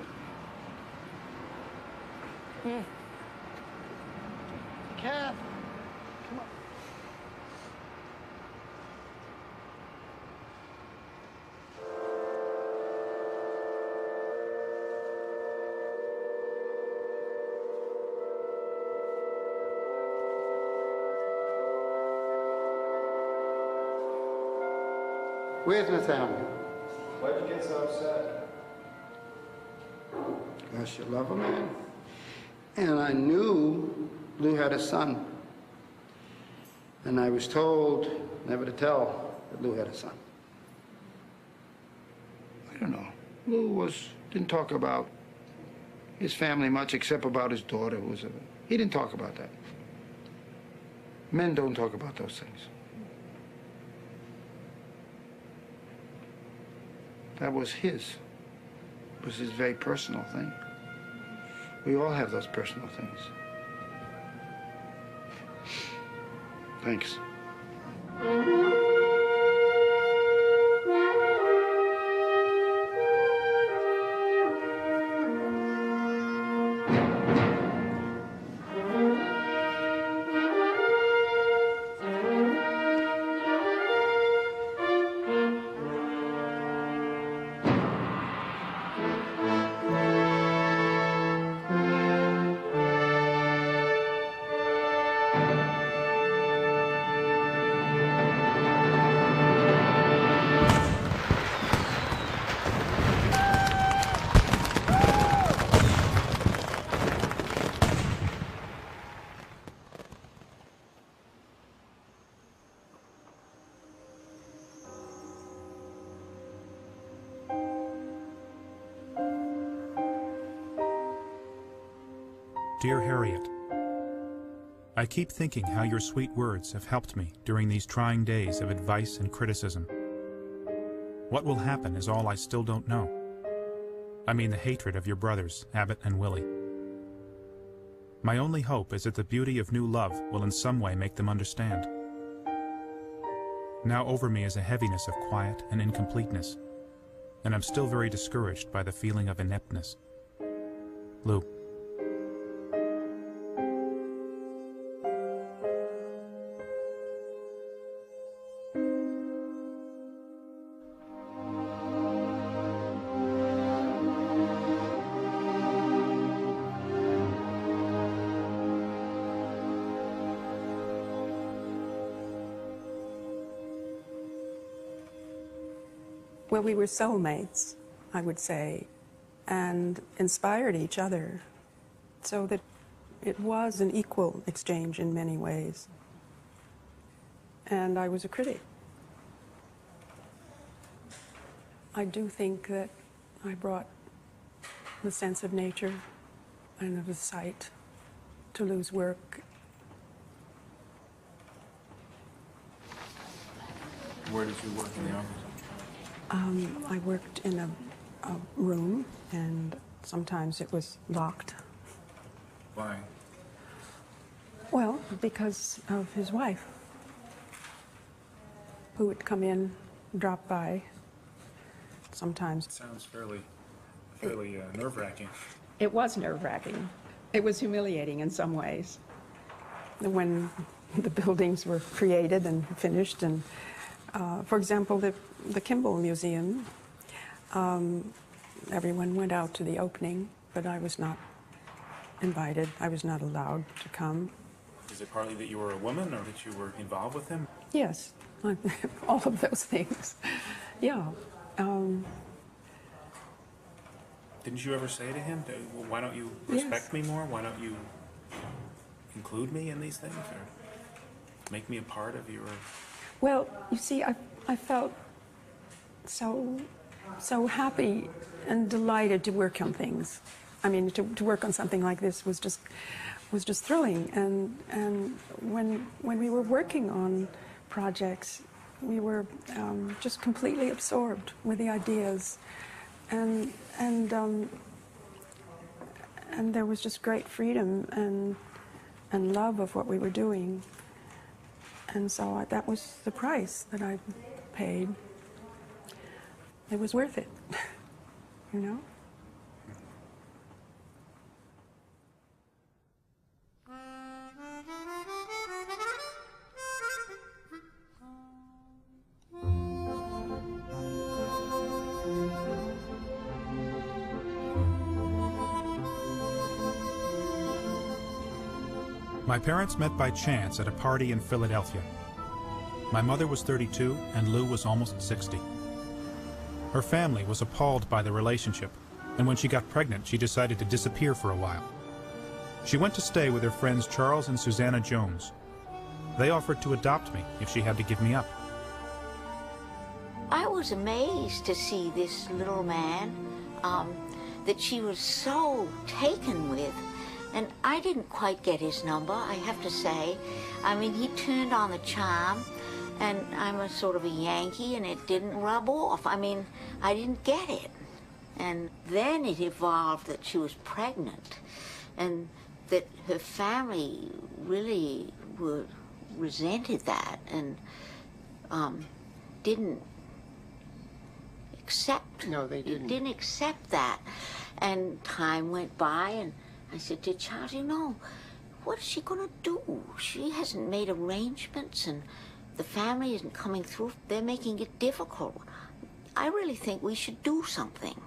Cat. Come on. Where's Nathaniel? Why'd you get so upset? Because you love a man. And I knew Lou had a son. And I was told never to tell that Lou had a son. I don't know. Lou didn't talk about his family much except about his daughter. He didn't talk about that. Men don't talk about those things. That was his. It was his very personal thing. We all have those personal things. Thanks. Dear Harriet, I keep thinking how your sweet words have helped me during these trying days of advice and criticism. What will happen is all I still don't know. I mean the hatred of your brothers, Abbott and Willie. My only hope is that the beauty of new love will in some way make them understand. Now over me is a heaviness of quiet and incompleteness, and I'm still very discouraged by the feeling of ineptness. Lou. Well, we were soulmates, I would say, and inspired each other, so that it was an equal exchange in many ways. And I was a critic. I do think that I brought the sense of nature and of the sight to Lou's work. Where did you work in the office? I worked in a room, and sometimes it was locked. Why? Well, because of his wife, who would come in, drop by, sometimes. It sounds fairly nerve-wracking. It was nerve-wracking. It was humiliating in some ways. When the buildings were created and finished, and for example, the Kimball Museum, everyone went out to the opening, but I was not invited. I was not allowed to come. Is it partly that you were a woman, or that you were involved with him? Yes, all of those things. Yeah. Didn't you ever say to him, why don't you respect me more? Why don't you include me in these things, or make me a part of your... Well, you see, I felt so happy and delighted to work on things. I mean, to work on something like this was just thrilling. And when we were working on projects, we were just completely absorbed with the ideas, and there was just great freedom and love of what we were doing. And so that was the price that I paid. It was worth it, you know? My parents met by chance at a party in Philadelphia. My mother was 32 and Lou was almost 60. Her family was appalled by the relationship, and when she got pregnant, she decided to disappear for a while. She went to stay with her friends Charles and Susanna Jones. They offered to adopt me if she had to give me up. I was amazed to see this little man that she was so taken with. And I didn't quite get his number, I have to say. I mean, he turned on the charm, and I'm a sort of a Yankee, and it didn't rub off. I mean, I didn't get it. And then it evolved that she was pregnant, and that her family really were resented that and didn't accept. No, they didn't. Didn't accept that. And time went by, and I said to Charles, you know, what is she going to do? She hasn't made arrangements, and the family isn't coming through. They're making it difficult. I really think we should do something.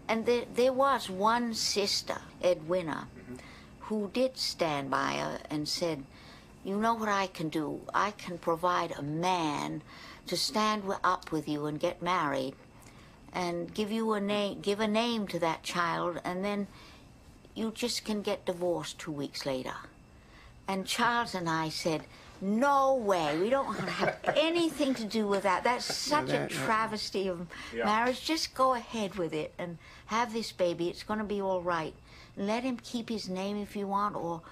And there was one sister, Edwina, who did stand by her and said, you know what I can do? I can provide a man to stand up with you and get married and give you a name, give a name to that child, and then you just can get divorced 2 weeks later. And Charles and I said, no way, we don't want to have anything to do with that. That's such a travesty of marriage. Just go ahead with it and have this baby. It's going to be all right. Let him keep his name if you want, or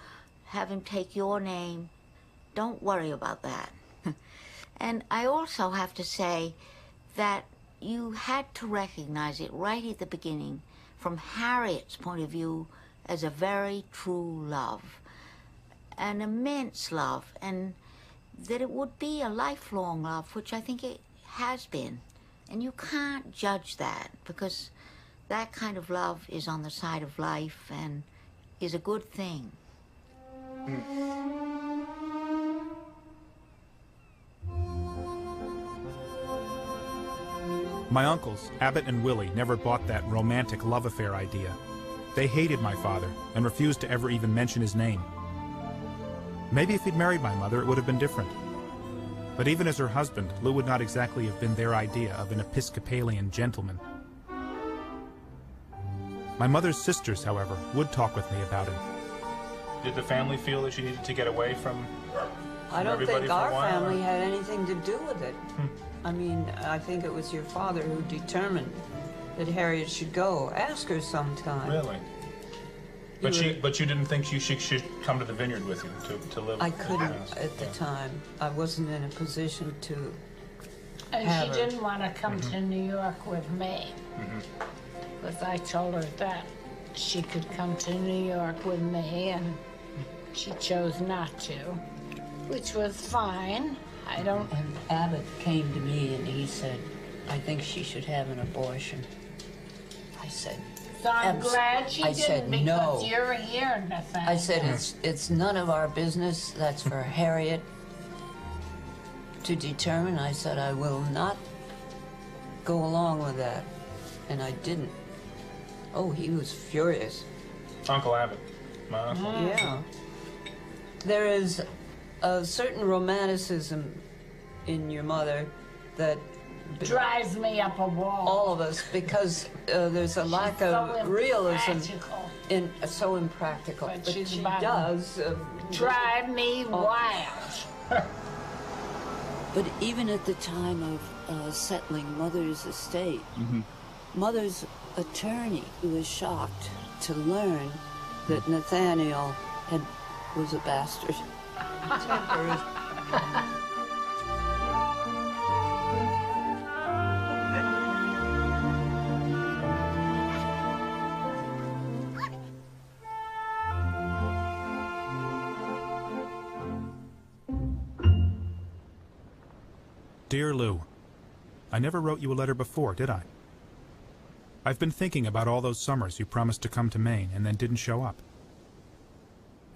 have him take your name. Don't worry about that. And I also have to say that you had to recognize it right at the beginning, from Harriet's point of view, as a very true love, an immense love, and that it would be a lifelong love, which I think it has been. And you can't judge that, because that kind of love is on the side of life and is a good thing. My uncles, Abbott and Willie, never bought that romantic love affair idea. They hated my father and refused to ever even mention his name. Maybe if he'd married my mother, it would have been different. But even as her husband, Lou would not exactly have been their idea of an Episcopalian gentleman. My mother's sisters, however, would talk with me about him. Did the family feel that she needed to get away from I don't everybody think for a our while? family had anything to do with it. I mean, I think it was your father who determined that Harriet should go. Ask her sometime. Really? But you didn't think she should come to the vineyard with you to live? I couldn't at the time. I wasn't in a position to And have she her. didn't want to come to New York with me. Because I told her that she could come to New York with me, and she chose not to, which was fine. I don't... And Abbott came to me and he said, I think she should have an abortion. I said, So I'm glad she I didn't, said, because no. you're here, Nathaniel. I said, it's none of our business. That's for Harriet to determine. I said, I will not go along with that. And I didn't. Oh, he was furious. Uncle Abbott. My uncle. Yeah. There is a certain romanticism in your mother that drives me up a wall. All of us, because there's a lack of realism. So impractical. But But she's she about to does drive me wild. But even at the time of settling Mother's estate, Mother's attorney was shocked to learn that Nathaniel was a bastard. Dear Lou, I never wrote you a letter before, did I? I've been thinking about all those summers you promised to come to Maine and then didn't show up.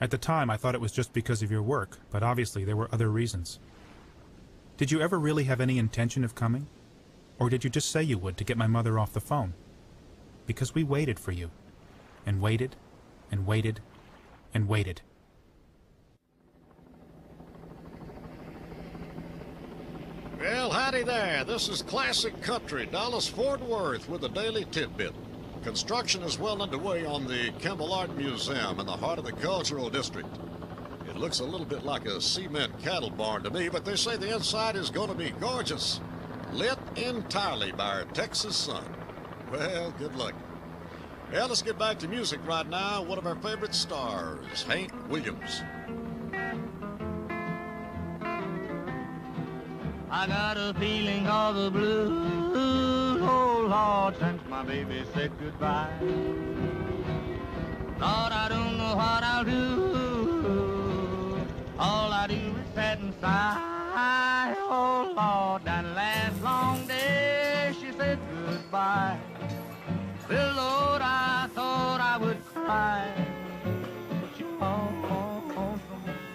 At the time, I thought it was just because of your work, but obviously there were other reasons. Did you ever really have any intention of coming? Or did you just say you would to get my mother off the phone? Because we waited for you, and waited, and waited, and waited. Well, howdy there. This is Classic Country, Dallas-Fort Worth with a daily tidbit. Construction is well underway on the Kimball Art Museum in the heart of the Cultural District. It looks a little bit like a cement cattle barn to me, but they say the inside is going to be gorgeous. Lit entirely by our Texas sun. Well, good luck. Well, let's get back to music right now. One of our favorite stars, Hank Williams. I got a feeling of the blues, oh Lord, since my baby said goodbye. Lord, I don't know what I'll do. All I do is sat and sighed, oh Lord, that last long day she said goodbye. Well, Lord, I thought I would cry.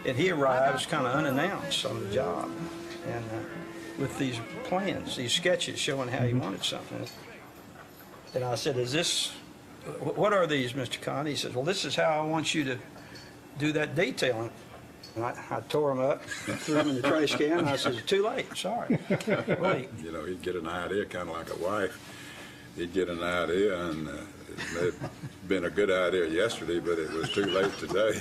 And he arrives kind of unannounced on the job, and with these plans, these sketches showing how he wanted something. And I said, what are these, Mr. Kahn? He says, well, this is how I want you to do that detailing. And I tore them up, threw them in the trash can, and I said, too late, sorry. Wait. You know, he'd get an idea, kind of like a wife. He'd get an idea, and it may have been a good idea yesterday, but it was too late today.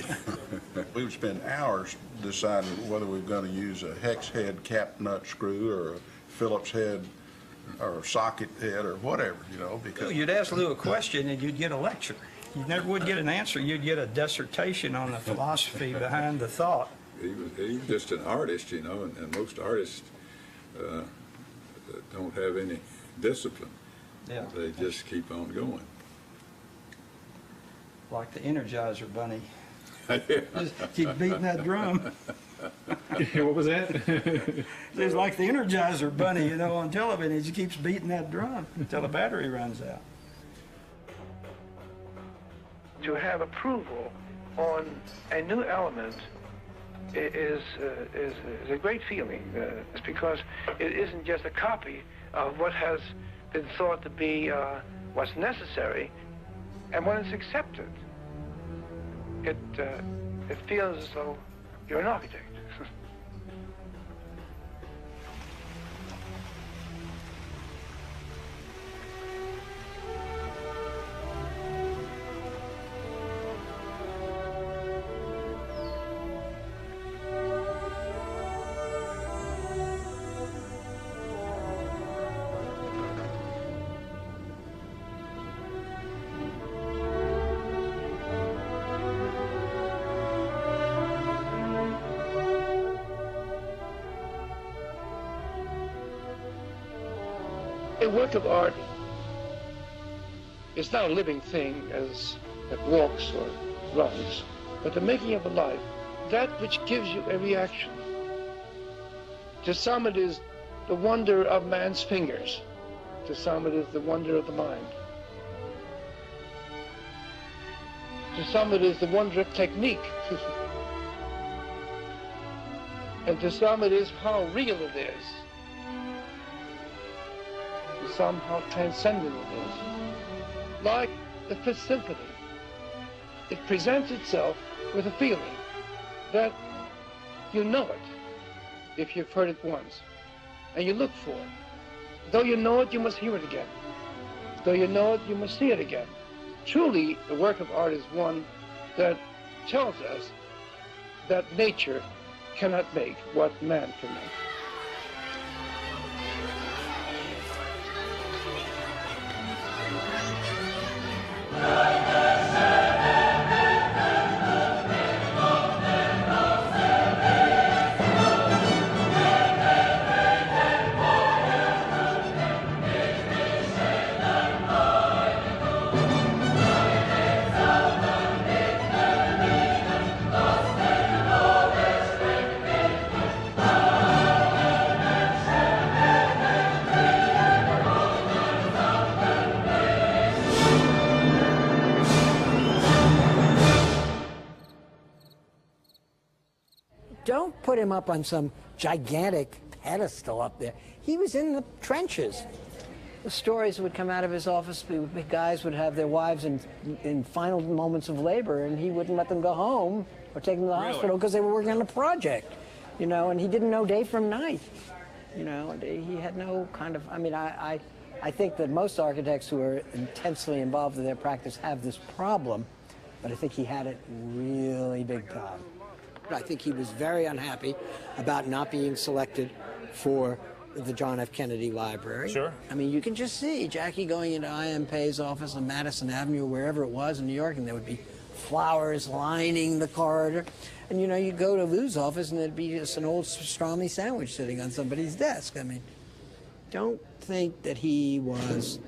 We would spend hours deciding whether we were going to use a hex head cap nut screw or a Phillips head or a socket head or whatever, you know, because... You'd ask Lou a question and you'd get a lecture. You never would get an answer. You'd get a dissertation on the philosophy behind the thought. He was just an artist, you know, and most artists don't have any discipline. Yeah. They just keep on going. Like the Energizer Bunny. Just keep beating that drum. What was that? It's like the Energizer Bunny, you know, on television. He just keeps beating that drum until the battery runs out. To have approval on a new element is a great feeling. It's because it isn't just a copy of what has been thought to be what's necessary, and when it's accepted, it feels as though you're an architect. A work of art is not a living thing that walks or runs, but the making of a life, that which gives you a reaction. To some it is the wonder of man's fingers. To some it is the wonder of the mind. To some it is the wonder of technique. And to some it is how real it is. Some how transcendent it is. Like the Fifth Symphony, it presents itself with a feeling that you know it if you've heard it once, and you look for it. Though you know it, you must hear it again. Though you know it, you must see it again. Truly, the work of art is one that tells us that nature cannot make what man can make. Don't put him up on some gigantic pedestal up there. He was in the trenches. The stories would come out of his office, the guys would have their wives in final moments of labor, and he wouldn't let them go home or take them to the hospital because they were working on a project, you know, and he didn't know day from night. You know, he had no kind of, I mean, I think that most architects who are intensely involved in their practice have this problem, but I think he had it really big time. I think he was very unhappy about not being selected for the John F. Kennedy Library. Sure. I mean, you can just see Jackie going into I.M. Pei's office on Madison Avenue, wherever it was in New York, and there would be flowers lining the corridor. And, you know, you go to Lou's office, and there'd be just an old pastrami sandwich sitting on somebody's desk. I mean, don't think that he was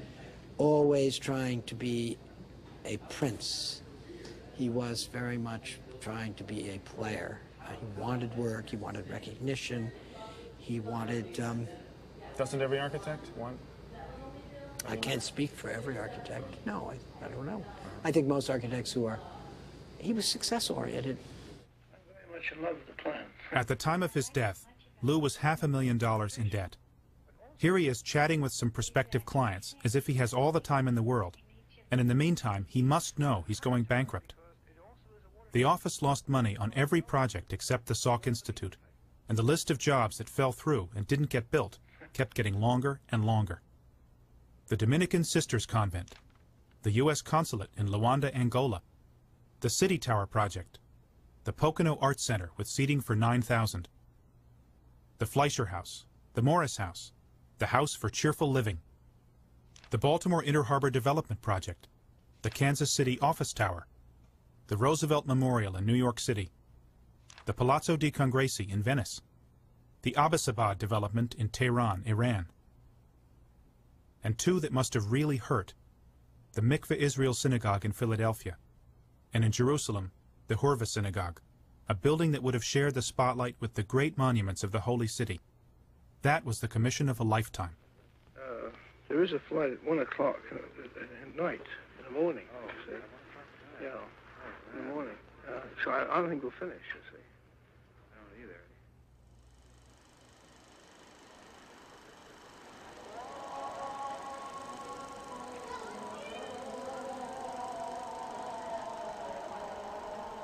always trying to be a prince. He was very much trying to be a player, He wanted work, he wanted recognition, he wanted... Doesn't every architect want? I can't speak for every architect. No, I don't know. I think most architects who are... He was success-oriented. I very much in love with the plan. At the time of his death, Lou was $500,000 in debt. Here he is chatting with some prospective clients as if he has all the time in the world, and in the meantime, he must know he's going bankrupt. The office lost money on every project except the Salk Institute, and the list of jobs that fell through and didn't get built kept getting longer and longer. The Dominican Sisters Convent, the U.S. Consulate in Luanda, Angola, the City Tower project, the Pocono Art Center with seating for 9,000, the Fleischer House, the Morris House, the House for Cheerful Living, the Baltimore Inner Harbor Development Project, the Kansas City Office Tower, the Roosevelt Memorial in New York City, the Palazzo di Congresi in Venice, the Abbasabad development in Tehran, Iran, and two that must have really hurt, the Mikveh Israel Synagogue in Philadelphia, and in Jerusalem, the Hurva Synagogue, a building that would have shared the spotlight with the great monuments of the Holy City. That was the commission of a lifetime. There is a flight at 1 o'clock at night, in the morning. Oh, see? Yeah, in the morning. So I don't think we'll finish, you see. I don't either.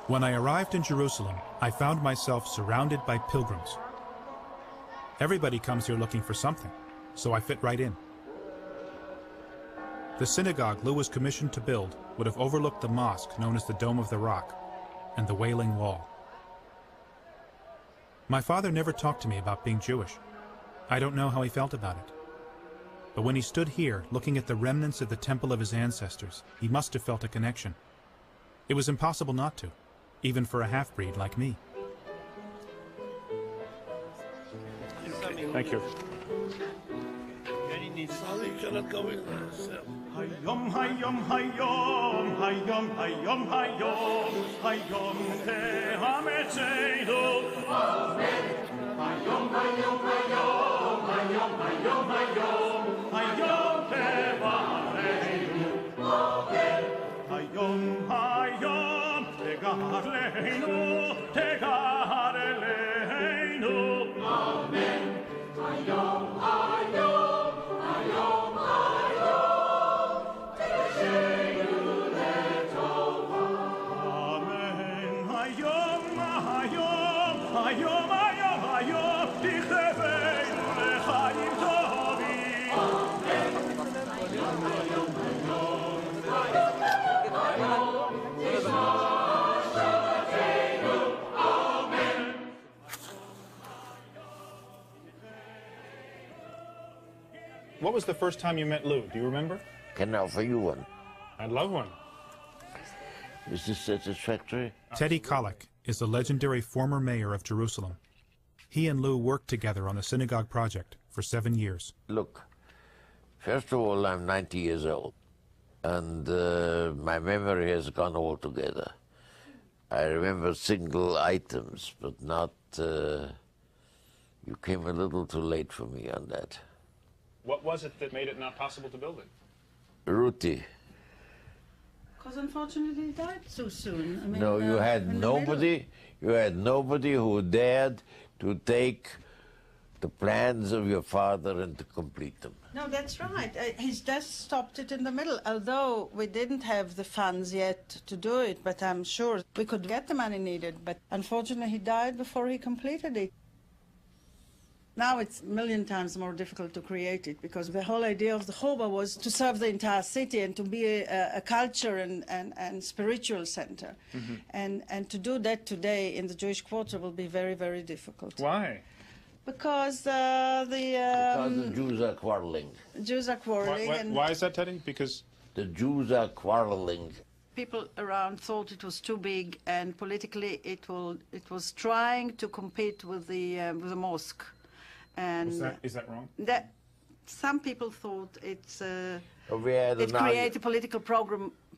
When I arrived in Jerusalem, I found myself surrounded by pilgrims. Everybody comes here looking for something, so I fit right in. The synagogue Lou was commissioned to build would have overlooked the mosque known as the Dome of the Rock and the Wailing Wall. My father never talked to me about being Jewish. I don't know how he felt about it. But when he stood here looking at the remnants of the temple of his ancestors, he must have felt a connection. It was impossible not to, even for a half-breed like me. Thank you. Hayom, hayom, hayom, hayom, hayom, hayom, hayom tehametzeinu. Amen. Hayom, hayom, hayom, hayom, hayom, hayom, hayom tevareinu. Amen. Hayom, hayom, tegarleinu, tegarleinu. Amen. Hayom, hayom, hayom, hayom, tegarleinu letova. Amen. Hayom, hayom, hayom, hayom, hayom, tichleveinu lechaim tovim. Amen. Hayom, hayom, hayom, hayom, hayom, tishma shabbateinu. Amen. What was the first time you met Lou? Do you remember? Can I offer you one? I'd love one. Is this satisfactory? Teddy Kollek is the legendary former mayor of Jerusalem. He and Lou worked together on the synagogue project for 7 years. Look, first of all, I'm 90 years old, and my memory has gone all together. I remember single items, but not... you came a little too late for me on that. What was it that made it not possible to build it? Ruti. Because unfortunately he died so soon. I mean, No, you had nobody. You had nobody who dared to take the plans of your father and to complete them. No, that's right. His death stopped it in the middle, although we didn't have the funds yet to do it, but I'm sure we could get the money needed. But unfortunately he died before he completed it. Now it's a million times more difficult to create it, because the whole idea of the Hurva was to serve the entire city and to be a culture and spiritual center. Mm-hmm. And to do that today in the Jewish Quarter will be very, very difficult. Why? Because Because the Jews are quarreling. Jews are quarreling. Why is that, Teddy? Because the Jews are quarreling. People around thought it was too big, and politically it was trying to compete with the mosque. And is that wrong? That some people thought it created a political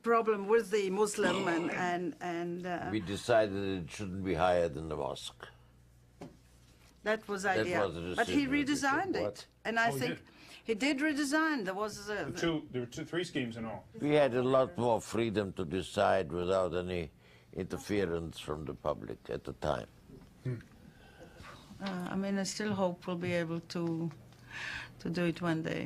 problem with the Muslim and we decided it shouldn't be higher than the mosque. that was the That idea. was the But he decision. redesigned What? it, and I think he did redesign. There was There were three schemes in all. We had a lot more freedom to decide without any interference from the public at the time. I mean, I still hope we'll be able to do it one day.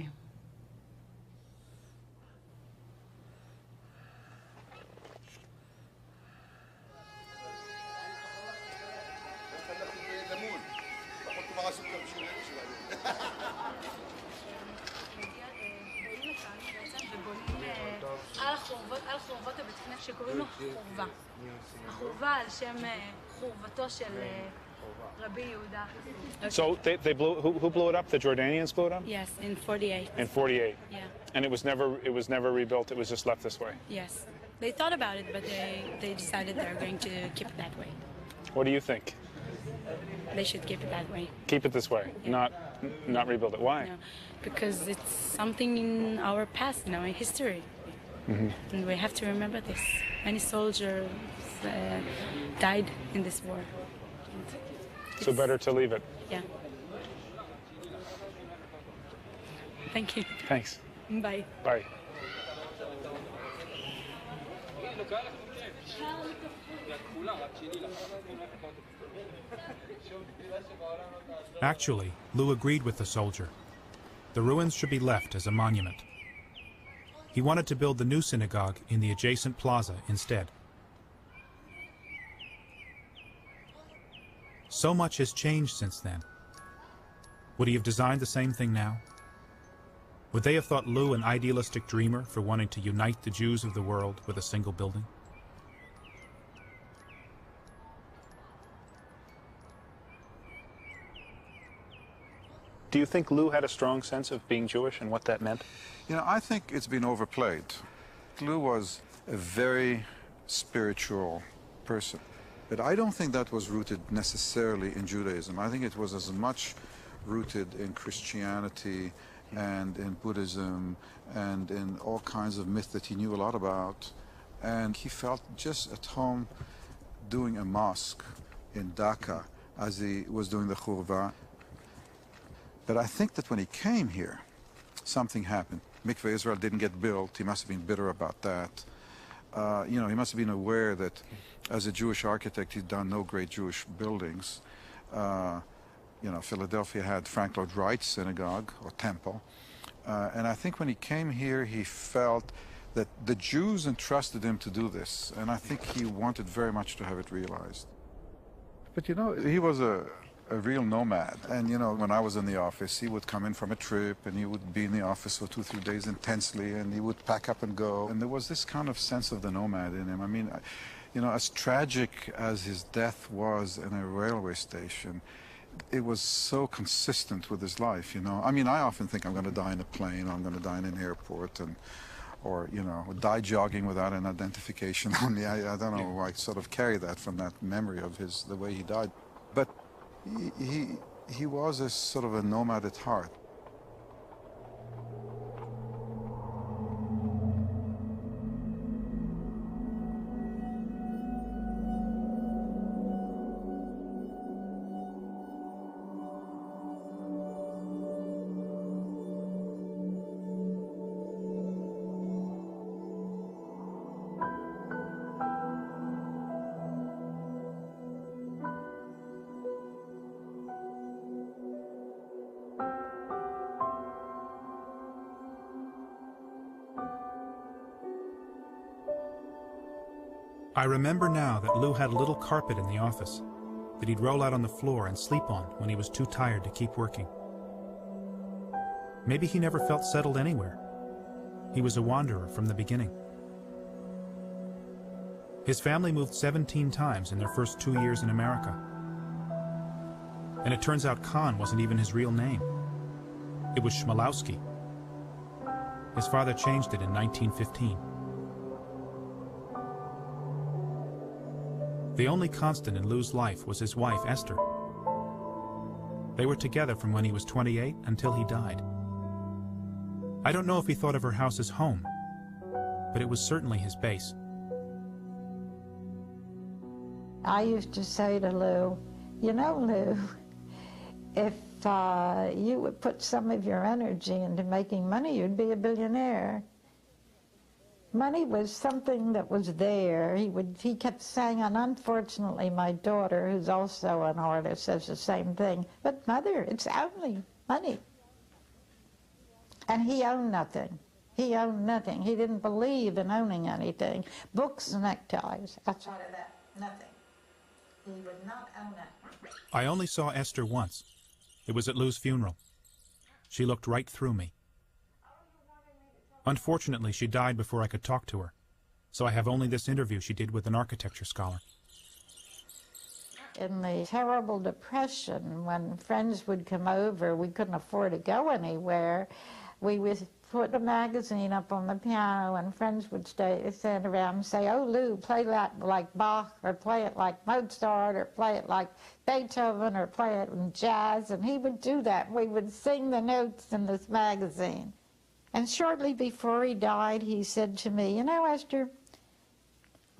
על חורבות הבית כנסת שקוראים לו חורבה. החורבה על שם חורבתו של רבי יהודה. So they blew. Who blew it up? The Jordanians blew it up. Yes, in 48. In 48. Yeah. And it was never rebuilt. It was just left this way. Yes. They thought about it, but they decided they're going to keep it that way. What do you think? They should keep it that way. Keep it this way, not rebuild it. Why? No, because it's something in our past, in our history. And we have to remember this. Many soldiers died in this war. So better to leave it. Yeah. Thank you. Thanks. Bye. Bye. Actually, Lou agreed with the soldier. The ruins should be left as a monument. He wanted to build the new synagogue in the adjacent plaza instead. So much has changed since then. Would he have designed the same thing now? Would they have thought Lou an idealistic dreamer for wanting to unite the Jews of the world with a single building? Do you think Lou had a strong sense of being Jewish and what that meant? You know, I think it's been overplayed. Lou was a very spiritual person, but I don't think that was rooted necessarily in Judaism. I think it was as much rooted in Christianity and in Buddhism and in all kinds of myths that he knew a lot about. And he felt just at home doing a mosque in Dhaka as he was doing the Khurva. But I think that when he came here, something happened. Mikveh Israel didn't get built. He must have been bitter about that. You know, he must have been aware that as a Jewish architect, he'd done no great Jewish buildings. You know, Philadelphia had Frank Lloyd Wright's synagogue or temple. And I think when he came here, he felt that the Jews entrusted him to do this. And I think he wanted very much to have it realized. But, you know, he was a real nomad. And, you know, when I was in the office, he would come in from a trip and he would be in the office for 2-3 days intensely and he would pack up and go. And there was this kind of sense of the nomad in him. I mean, you know, as tragic as his death was in a railway station, it was so consistent with his life, you know. I mean, I often think I'm going to die in a plane, or I'm going to die in an airport, or, you know, die jogging without an identification on me. I don't know, I sort of carry that from that memory of the way he died. But he was a sort of a nomad at heart. I remember now that Lou had a little carpet in the office that he'd roll out on the floor and sleep on when he was too tired to keep working. Maybe he never felt settled anywhere. He was a wanderer from the beginning. His family moved 17 times in their first 2 years in America. And it turns out Khan wasn't even his real name. It was Chmielowski. His father changed it in 1915. The only constant in Lou's life was his wife, Esther. They were together from when he was 28 until he died. I don't know if he thought of her house as home, but it was certainly his base. I used to say to Lou, you know, Lou, if you would put some of your energy into making money, you'd be a billionaire. Money was something that was there. He kept saying, and unfortunately my daughter, who's also an artist, says the same thing, but Mother, it's only money. And he owned nothing. He owned nothing. He didn't believe in owning anything. Books and neckties, outside of that, nothing. He would not own it. I only saw Esther once. It was at Lou's funeral. She looked right through me. Unfortunately, she died before I could talk to her, so I have only this interview she did with an architecture scholar. In the terrible depression, when friends would come over, we couldn't afford to go anywhere. We would put a magazine up on the piano, and friends would stand around and say, oh, Lou, play that like Bach, or play it like Mozart, or play it like Beethoven, or play it in jazz, and he would do that. We would sing the notes in this magazine. And shortly before he died, he said to me, you know, Esther,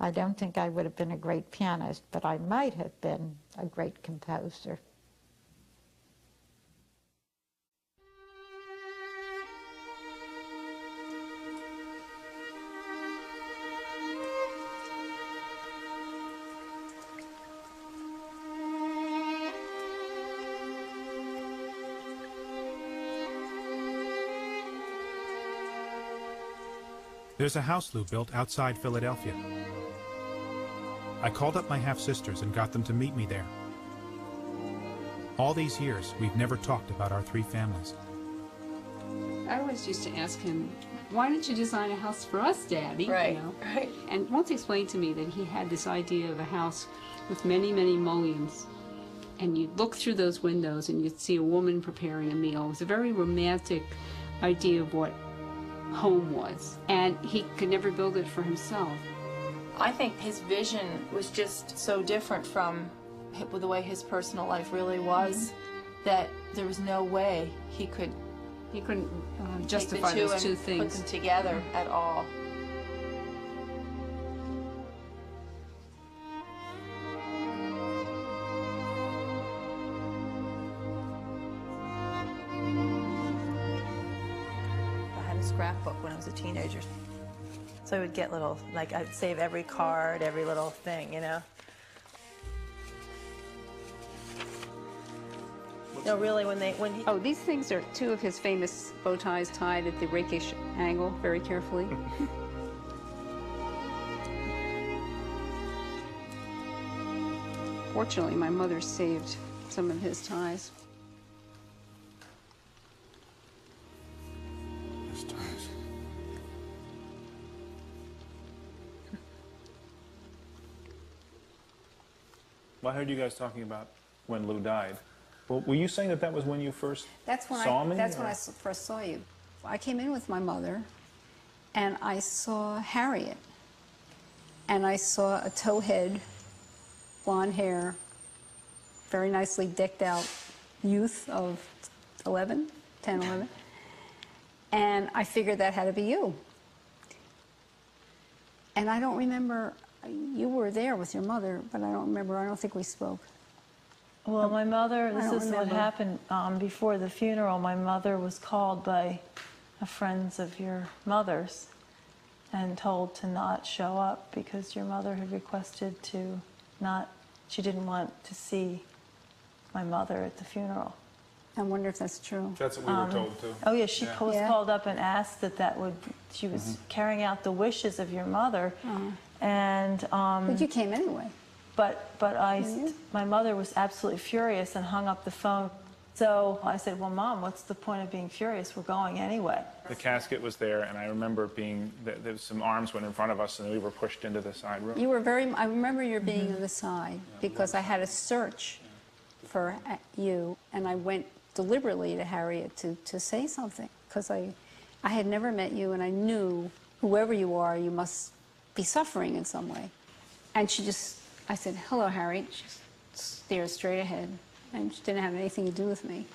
I don't think I would have been a great pianist, but I might have been a great composer. There's a house Lou built outside Philadelphia. I called up my half-sisters and got them to meet me there. All these years, we've never talked about our three families. I always used to ask him, why didn't you design a house for us, Daddy? Right, you know? right. And once explained to me that he had this idea of a house with many, many mullions. And you'd look through those windows and you'd see a woman preparing a meal. It was a very romantic idea of what home was. And he could never build it for himself. I think his vision was just so different from the way his personal life really was, that there was no way he couldn't justify take the those two and things. put them together at all. I had a scrapbook when I was a teenager. So I would get little, like, I'd save every card, every little thing, you know? No, really, when he... Oh, these things are two of his famous bow ties tied at the rakish angle, very carefully. Fortunately, my mother saved some of his ties. Well, I heard you guys talking about when Lou died. Well, were you saying that that was when you first saw me? That's when I first saw you. I came in with my mother, and I saw Harriet, and I saw a towhead, blonde hair, very nicely decked out youth of 10, 11, and I figured that had to be you. And I don't remember, you were there with your mother, but I don't think we spoke. Well, my mother, this is what happened before the funeral. My mother was called by friends of your mother's and told to not show up because your mother had requested to not, she didn't want to see my mother at the funeral. I wonder if that's true. That's what we were told too. Oh yeah, she was called up and asked that would, she was carrying out the wishes of your mother. And but you came anyway. But my mother was absolutely furious and hung up the phone. So I said, well, Mom, what's the point of being furious? We're going anyway. The casket was there, and I remember there was some arms went in front of us, and we were pushed into the side room. You were I remember you being on the side because I had a search for you, and I went deliberately to Harriet to say something because I had never met you, and I knew whoever you are, you must be suffering in some way. And I said, hello, Harriet. She stared straight ahead, and she didn't have anything to do with me.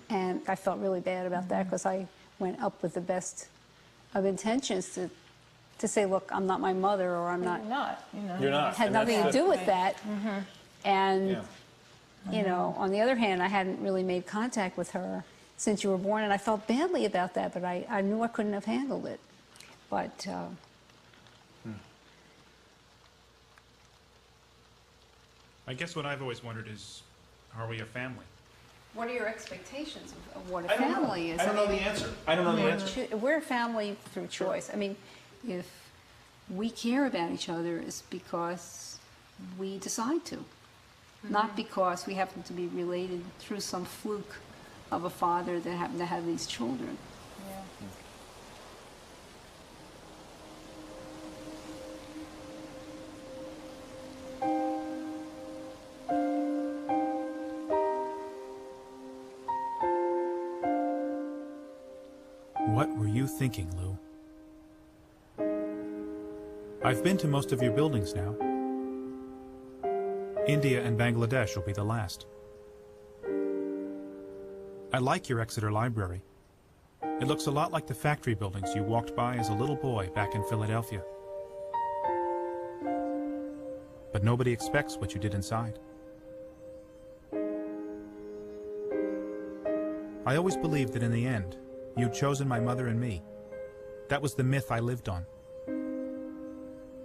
And I felt really bad about that because I went up with the best of intentions to to say, look, I'm not my mother, or I'm not. You're not. You know. You're not. Had And nothing to that's do the- with that. And, Yeah. you know, on the other hand, I hadn't really made contact with her since you were born, and I felt badly about that, but I knew I couldn't have handled it. But I guess what I've always wondered is, are we a family? what are your expectations of what a I don't know. family is? I don't know the answer. I don't know the answer. We're a family through choice. I mean, if we care about each other, it's because we decide to, not because we happen to be related through some fluke of a father that happened to have these children. What were you thinking, Lou? I've been to most of your buildings now. India and Bangladesh will be the last. I like your Exeter Library. It looks a lot like the factory buildings you walked by as a little boy back in Philadelphia. But nobody expects what you did inside. I always believed that in the end, you'd chosen my mother and me. That was the myth I lived on.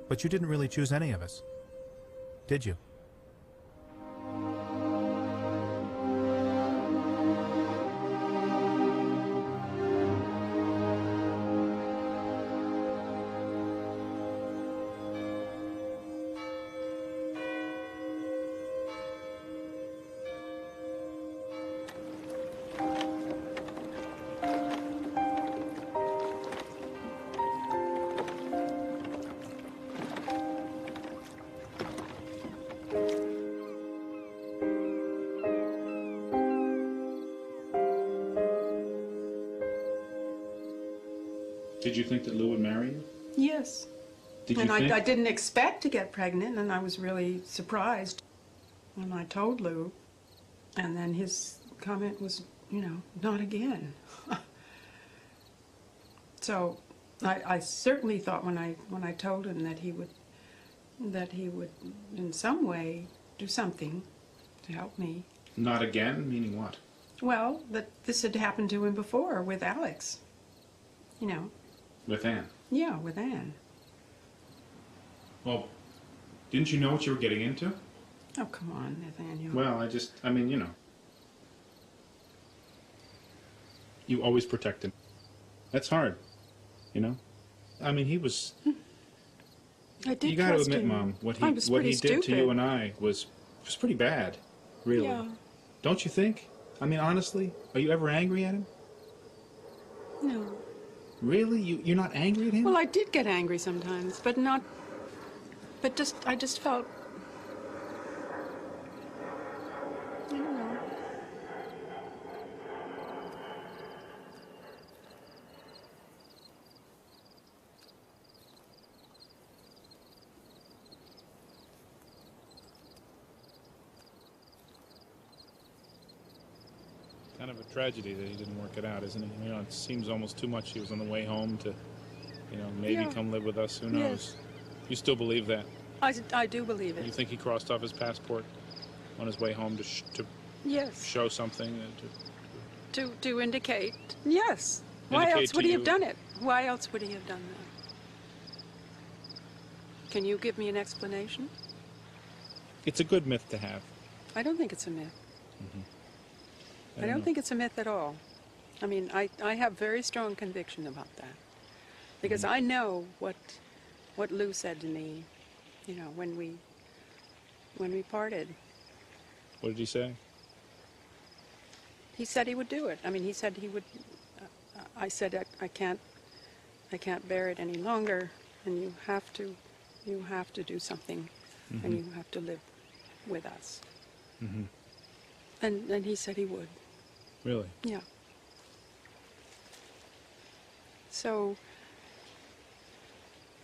But you didn't really choose any of us, did you? Did you think that Lou would marry you? Yes. Did you and think? I didn't expect to get pregnant, and I was really surprised when I told Lou. And then his comment was, you know, not again. So I certainly thought when I told him that he would in some way do something to help me. Not again? Meaning what? Well, that this had happened to him before with Alex. You know. With Anne? Yeah, with Anne. Well, didn't you know what you were getting into? Oh, come on, Nathaniel. Well, I mean, you know. You always protect him. That's hard, you know? I mean, he was... I did You got to trust admit, him. Mom, what I he was what pretty he did to stupid. you and I was pretty bad, really. Yeah. Don't you think? I mean, honestly, are you ever angry at him? No. Really? You're not angry at him? Well, I did get angry sometimes, but not... But I just felt... I don't know. Kind of a tragedy that he didn't work it out, isn't it? You know, it seems almost too much. He was on the way home to, you know, maybe Yeah. come live with us. Who knows? Yes. You still believe that? I do believe You it. think he crossed off his passport on his way home to Yes. show something? To indicate. Yes. Why Indicate else to would he you- have done it? Why else would he have done that? Can you give me an explanation? It's a good myth to have. I don't think it's a myth. Mm-hmm. I don't think it's a myth at all. I mean, I have very strong conviction about that. Because Mm-hmm. I know what Lou said to me, you know, when we parted. What did he say? He said he would do it. I mean, he said he would. I said I can't bear it any longer, and you have to do something, and Mhm. you have to live with us. Mm-hmm. And he said he would. Really? Yeah. So,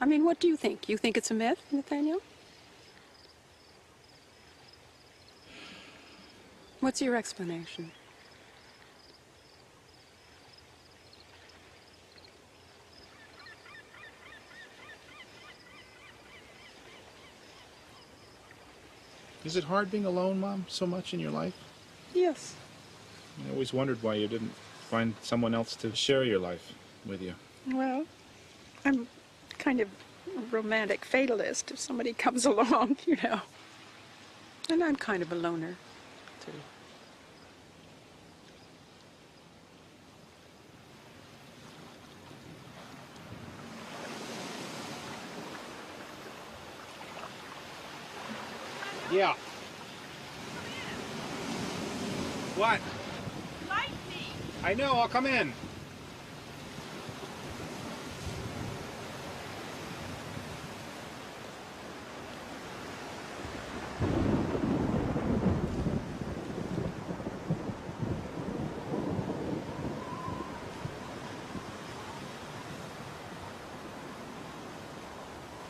I mean, what do you think? You think it's a myth, Nathaniel? What's your explanation? Is it hard being alone, Mom, so much in your life? Yes. I always wondered why you didn't find someone else to share your life with you. Well, I'm kind of a romantic fatalist if somebody comes along, you know. And I'm kind of a loner, too. Yeah. What? Like me. I know, I'll come in.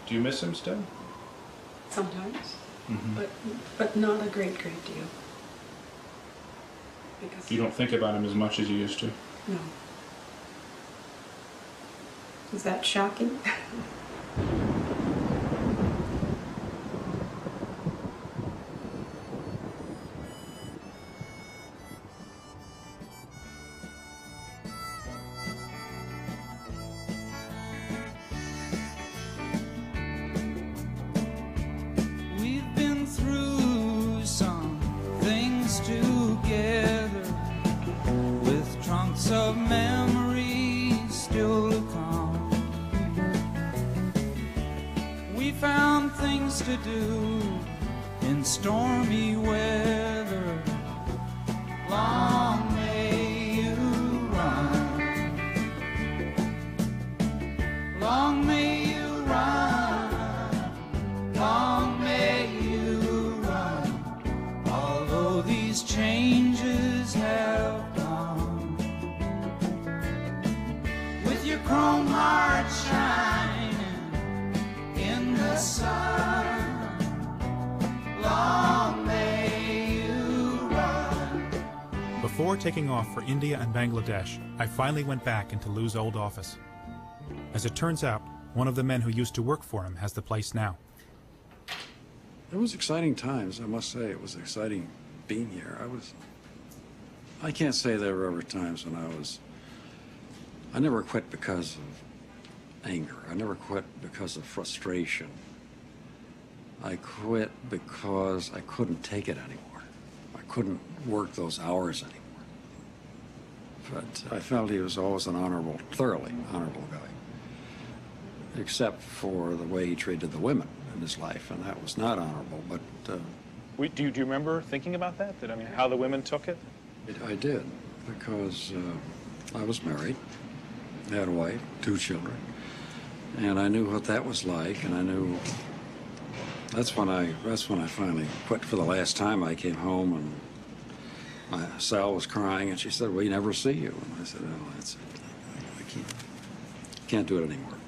Do you miss him still? Sometimes, Mm-hmm. but not a great deal. Because You don't think about him as much as you used to? No. Is that shocking? We've been through some things together, with trunks of memories still to come. We found things to do in stormy weather. Long may you run. Long may you run. Long may you run. Although these changes have come, with your chrome heart shining in the sun. Long may you run. Before taking off for India and Bangladesh, I finally went back into Lou's old office. As it turns out, one of the men who used to work for him has the place now. It was exciting times, I must say. It was exciting being here. I can't say there were ever times when I never quit because of anger. I never quit because of frustration. I quit because I couldn't take it anymore. I couldn't work those hours anymore. But I felt he was always an thoroughly honorable guy, except for the way he treated the women in his life, and that was not honorable. But Do you remember thinking about that? How the women took it? I did, because I was married, had a wife, 2 children, and I knew what that was like, and I knew that's when I finally quit. For the last time, I came home and Sal was crying, and she said, "We never see you." And I said, "Oh, that's it. I can't do it anymore."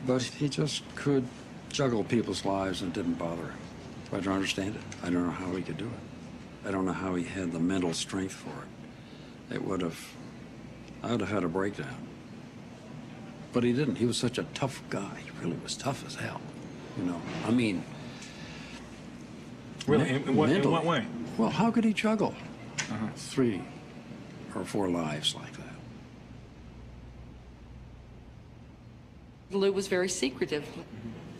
But he just could juggle people's lives and it didn't bother him. I don't understand it. I don't know how he could do it. I don't know how he had the mental strength for it. I would have had a breakdown. But he didn't. He was such a tough guy. He really was tough as hell. You know, I mean... Really? In what way? Well, how could he juggle 3 or 4 lives like that? Lou was very secretive.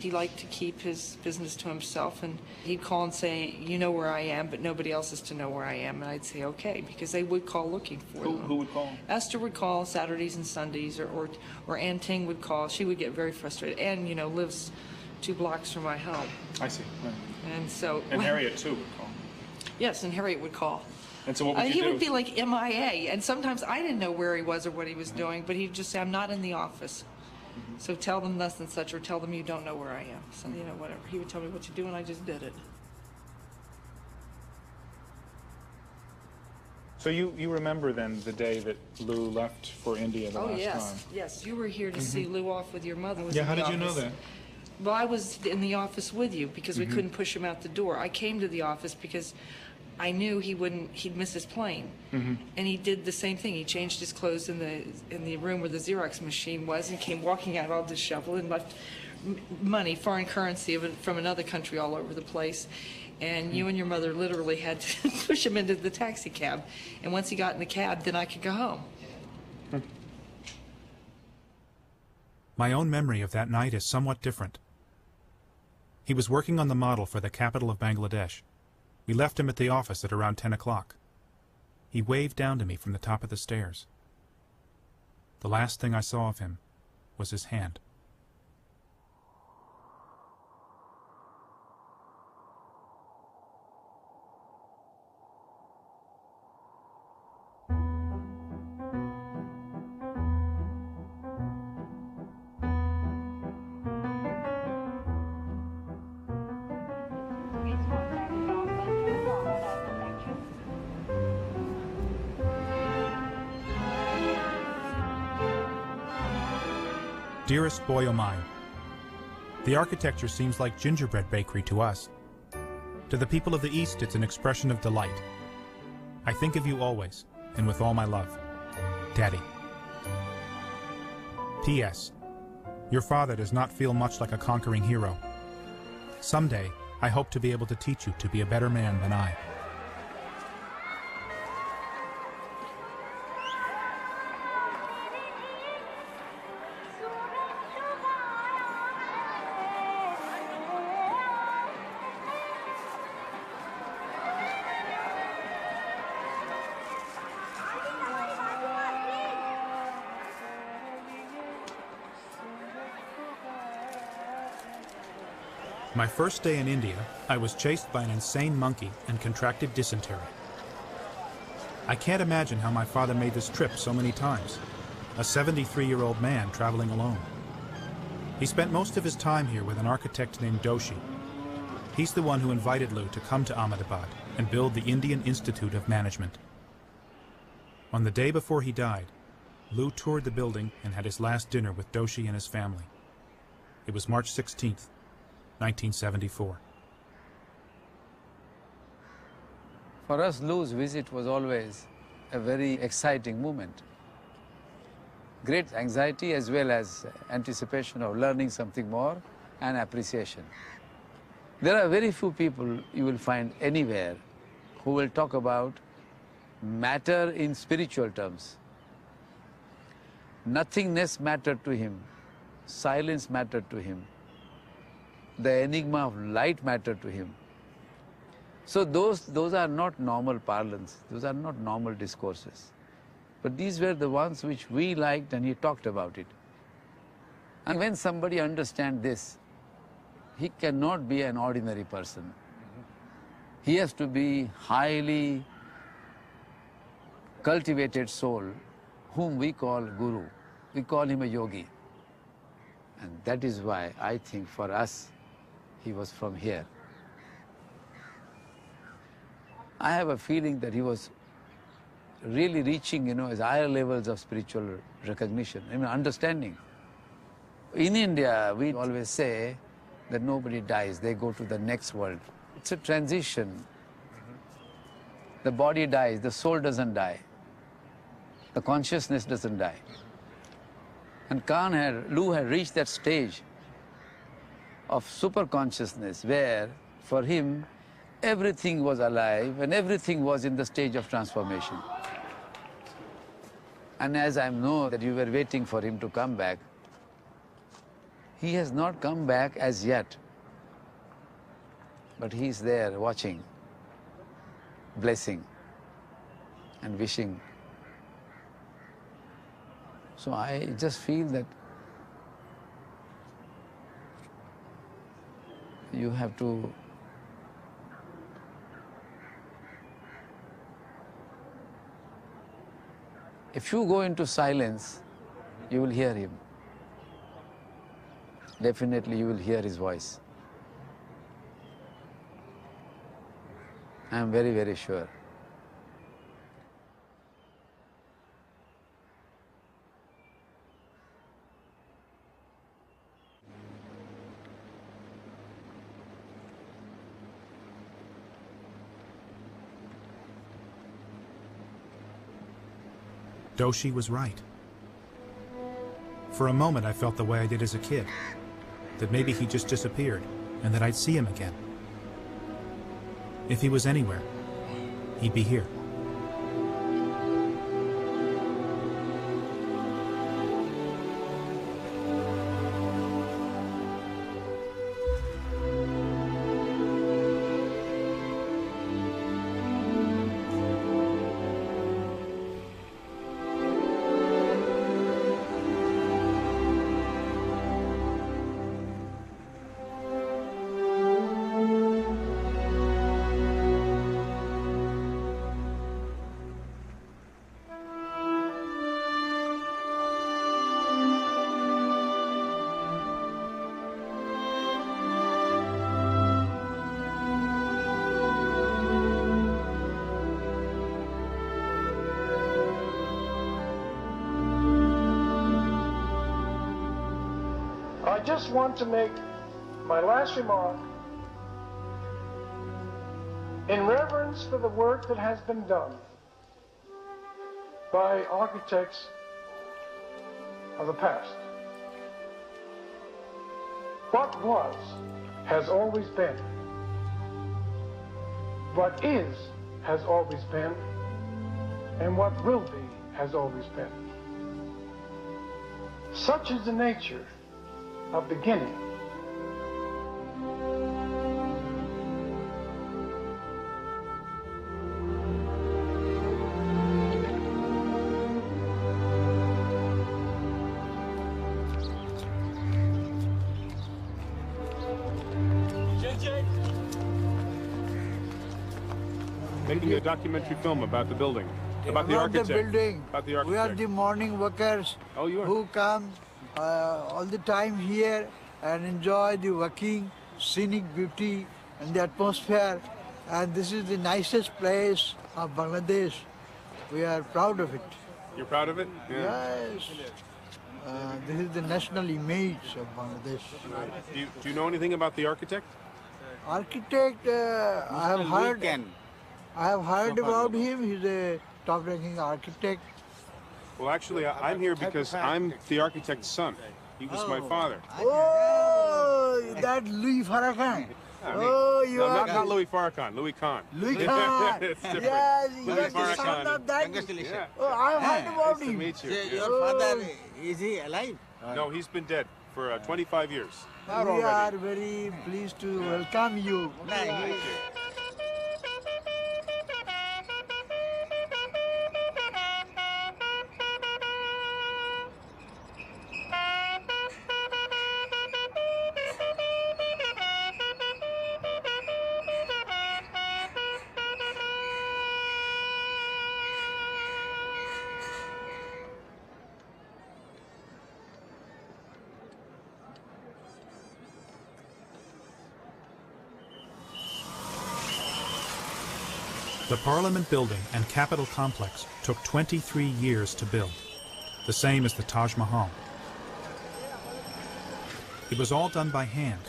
He liked to keep his business to himself, and he'd call and say, "You know where I am, but nobody else is to know where I am." And I'd say, "Okay," because they would call looking for them. Who would call? Esther would call Saturdays and Sundays, or Ann Ting would call. She would get very frustrated. Ann, lives 2 blocks from my home. I see. Right. And so... And Harriet, too, would call. Yes, and Harriet would call. And so what would you He do? would be like MIA, and sometimes I didn't know where he was or what he was doing, but he'd just say, "I'm not in the office. So tell them thus and such, or tell them you don't know where I am." So, whatever. He would tell me what to do, and I just did it. So you remember then the day that Lou left for India the last time? Yes. You were here to see Lou off with your mother. Yeah, how did you know that? Well, I was in the office with you because we couldn't push him out the door. I came to the office because I knew he'd miss his plane. And he did the same thing. He changed his clothes in the room where the Xerox machine was and came walking out all disheveled and left money, foreign currency from another country all over the place. And you and your mother literally had to push him into the taxi cab. And once he got in the cab, then I could go home. My own memory of that night is somewhat different. He was working on the model for the capital of Bangladesh. We left him at the office at around 10 o'clock. He waved down to me from the top of the stairs. The last thing I saw of him was his hand. Dearest boy o' mine, the architecture seems like gingerbread bakery to us. To the people of the East, it's an expression of delight. I think of you always, and with all my love. Daddy. P.S. Your father does not feel much like a conquering hero. Someday, I hope to be able to teach you to be a better man than I. My first day in India, I was chased by an insane monkey and contracted dysentery. I can't imagine how my father made this trip so many times, a 73-year-old man traveling alone. He spent most of his time here with an architect named Doshi. He's the one who invited Lou to come to Ahmedabad and build the Indian Institute of Management. On the day before he died, Lou toured the building and had his last dinner with Doshi and his family. It was March 16th. 1974. For us, Lou's visit was always a very exciting moment. Great anxiety as well as anticipation of learning something more and appreciation. There are very few people you will find anywhere who will talk about matter in spiritual terms. Nothingness mattered to him. Silence mattered to him. The enigma of light mattered to him. So those are not normal parlance. Those are not normal discourses. But these were the ones which we liked, and he talked about it. And when somebody understands this, he cannot be an ordinary person. He has to be highly cultivated soul, whom we call guru. We call him a yogi. And that is why I think for us, he was from here. I have a feeling that he was really reaching, his higher levels of spiritual recognition, understanding. In India, we always say that nobody dies, they go to the next world. It's a transition. The body dies, the soul doesn't die. The consciousness doesn't die. And Lou had reached that stage of super consciousness where, for him, everything was alive and everything was in the stage of transformation. And as I know that you were waiting for him to come back, he has not come back as yet. But he's there watching, blessing, and wishing. So I just feel that you have to if you go into silence, you will hear him. Definitely you will hear his voice. I am very, very sure. Doshi was right. For a moment I felt the way I did as a kid, that maybe he just disappeared and that I'd see him again. If he was anywhere, he'd be here. I just want to make my last remark in reverence for the work that has been done by architects of the past. What was has always been. What is has always been. And what will be has always been. Such is the nature of beginning. Making a documentary film about the building, about the About the architect. building. About the We are architect. the morning workers who come all the time here and enjoy the working, scenic beauty and the atmosphere. And this is the nicest place of Bangladesh. We are proud of it. You're proud of it? Yes. This is the national image of Bangladesh. Do you know anything about the architect? Architect, I have heard about him. He's a top-ranking architect. Well, actually, I'm here because I'm the architect's son. He was my father. Oh, that Louis Farrakhan. Oh, you no, are not Louis Farrakhan, Louis Kahn. Louis Kahn. It's different. Yes, Louis you are the son Farrakhan. of that. Yeah. Oh, I've heard about Nice to him. meet you. Yeah, Yeah. your father, is he alive? No, he's been dead for 25 years. We are very pleased to welcome you. Thank you. The Parliament building and Capitol complex took 23 years to build, the same as the Taj Mahal. It was all done by hand.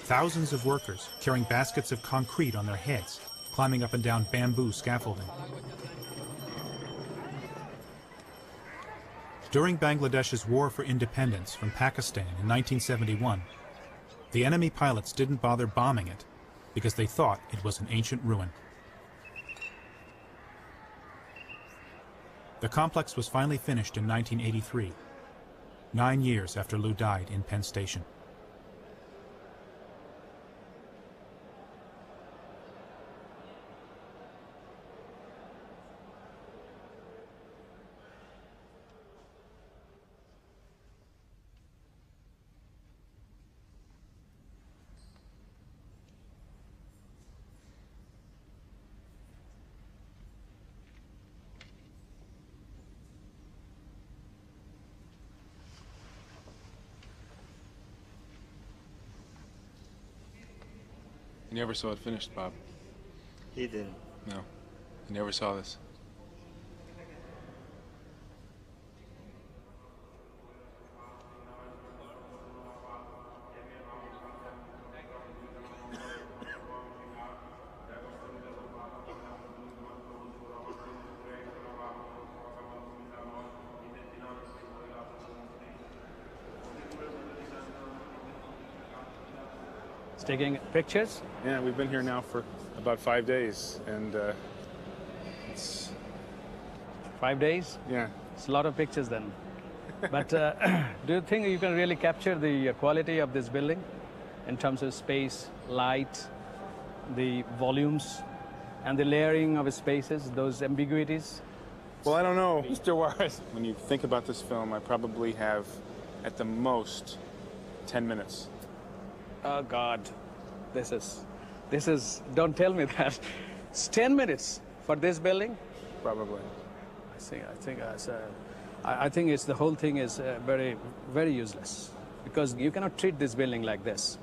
Thousands of workers carrying baskets of concrete on their heads, climbing up and down bamboo scaffolding. During Bangladesh's war for independence from Pakistan in 1971, the enemy pilots didn't bother bombing it because they thought it was an ancient ruin. The complex was finally finished in 1983, 9 years after Lou died in Penn Station. You never saw it finished, Bob. He didn't. No, you never saw this. Taking pictures? Yeah, we've been here now for about 5 days, and it's... 5 days? Yeah. It's a lot of pictures then. But do you think you can really capture the quality of this building in terms of space, light, the volumes, and the layering of spaces, those ambiguities? Well, I don't know, Mr. Juarez. When you think about this film, I probably have, at the most, 10 minutes. Oh, God. This is, don't tell me that. It's 10 minutes for this building? Probably. I think it's the whole thing is very, very useless, because you cannot treat this building like this.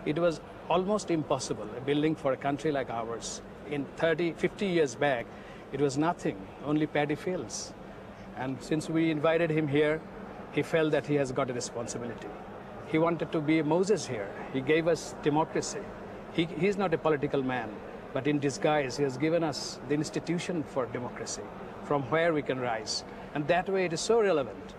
It was almost impossible, a building for a country like ours. In 30, 50 years back, it was nothing, only paddy fields. And since we invited him here, he felt that he has got a responsibility. He wanted to be Moses here. He gave us democracy. He's not a political man, but in disguise, he has given us the institution for democracy, from where we can rise. And that way it is so relevant.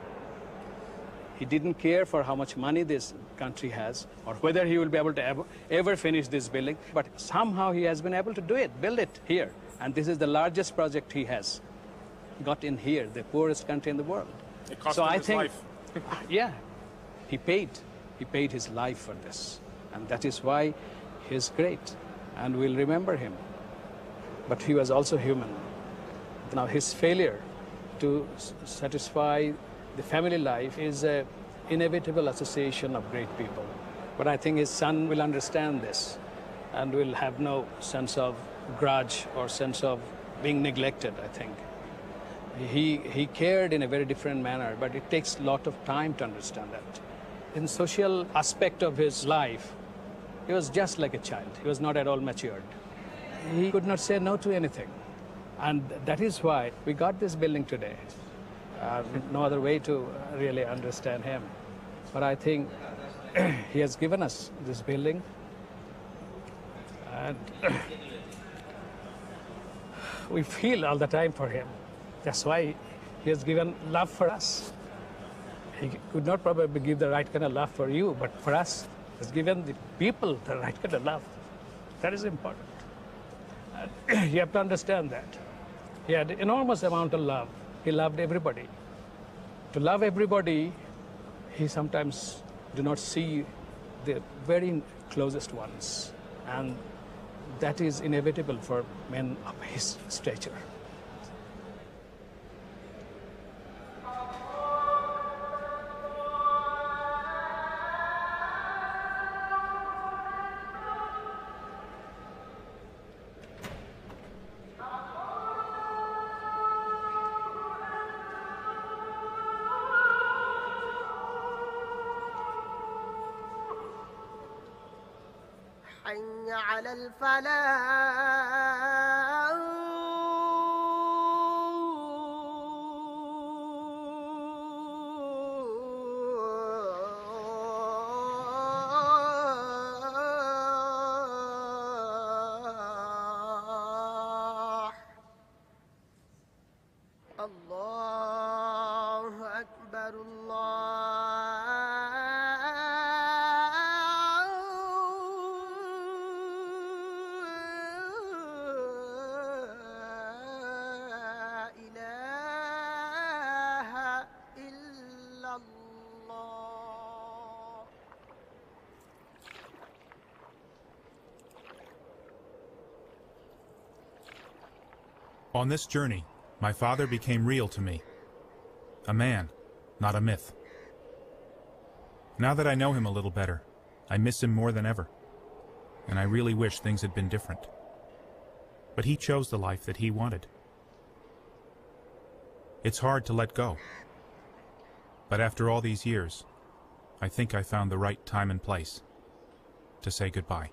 He didn't care for how much money this country has, or whether he will be able to ever finish this building, but somehow he has been able to do it, build it here. And this is the largest project he has got in here, the poorest country in the world. It cost him his life. Yeah, he paid his life for this. And that is why he's great, and we'll remember him. But he was also human. Now his failure to satisfy the family life is an inevitable association of great people. But I think his son will understand this and will have no sense of grudge or sense of being neglected, I think. He cared in a very different manner, but it takes a lot of time to understand that. In social aspect of his life, he was just like a child. He was not at all matured. He could not say no to anything. And that is why we got this building today. No other way to really understand him. But I think he has given us this building. And we feel all the time for him. That's why he has given love for us. He could not probably give the right kind of love for you, but for us, he has given the people the right kind of love. That is important. And you have to understand that. He had enormous amount of love. He loved everybody. To love everybody, he sometimes do not see the very closest ones. And that is inevitable for men of his stature. حي على الفلاح الله أكبر On this journey, my father became real to me. A man, not a myth. Now that I know him a little better, I miss him more than ever. And I really wish things had been different. But he chose the life that he wanted. It's hard to let go. But after all these years, I think I found the right time and place to say goodbye.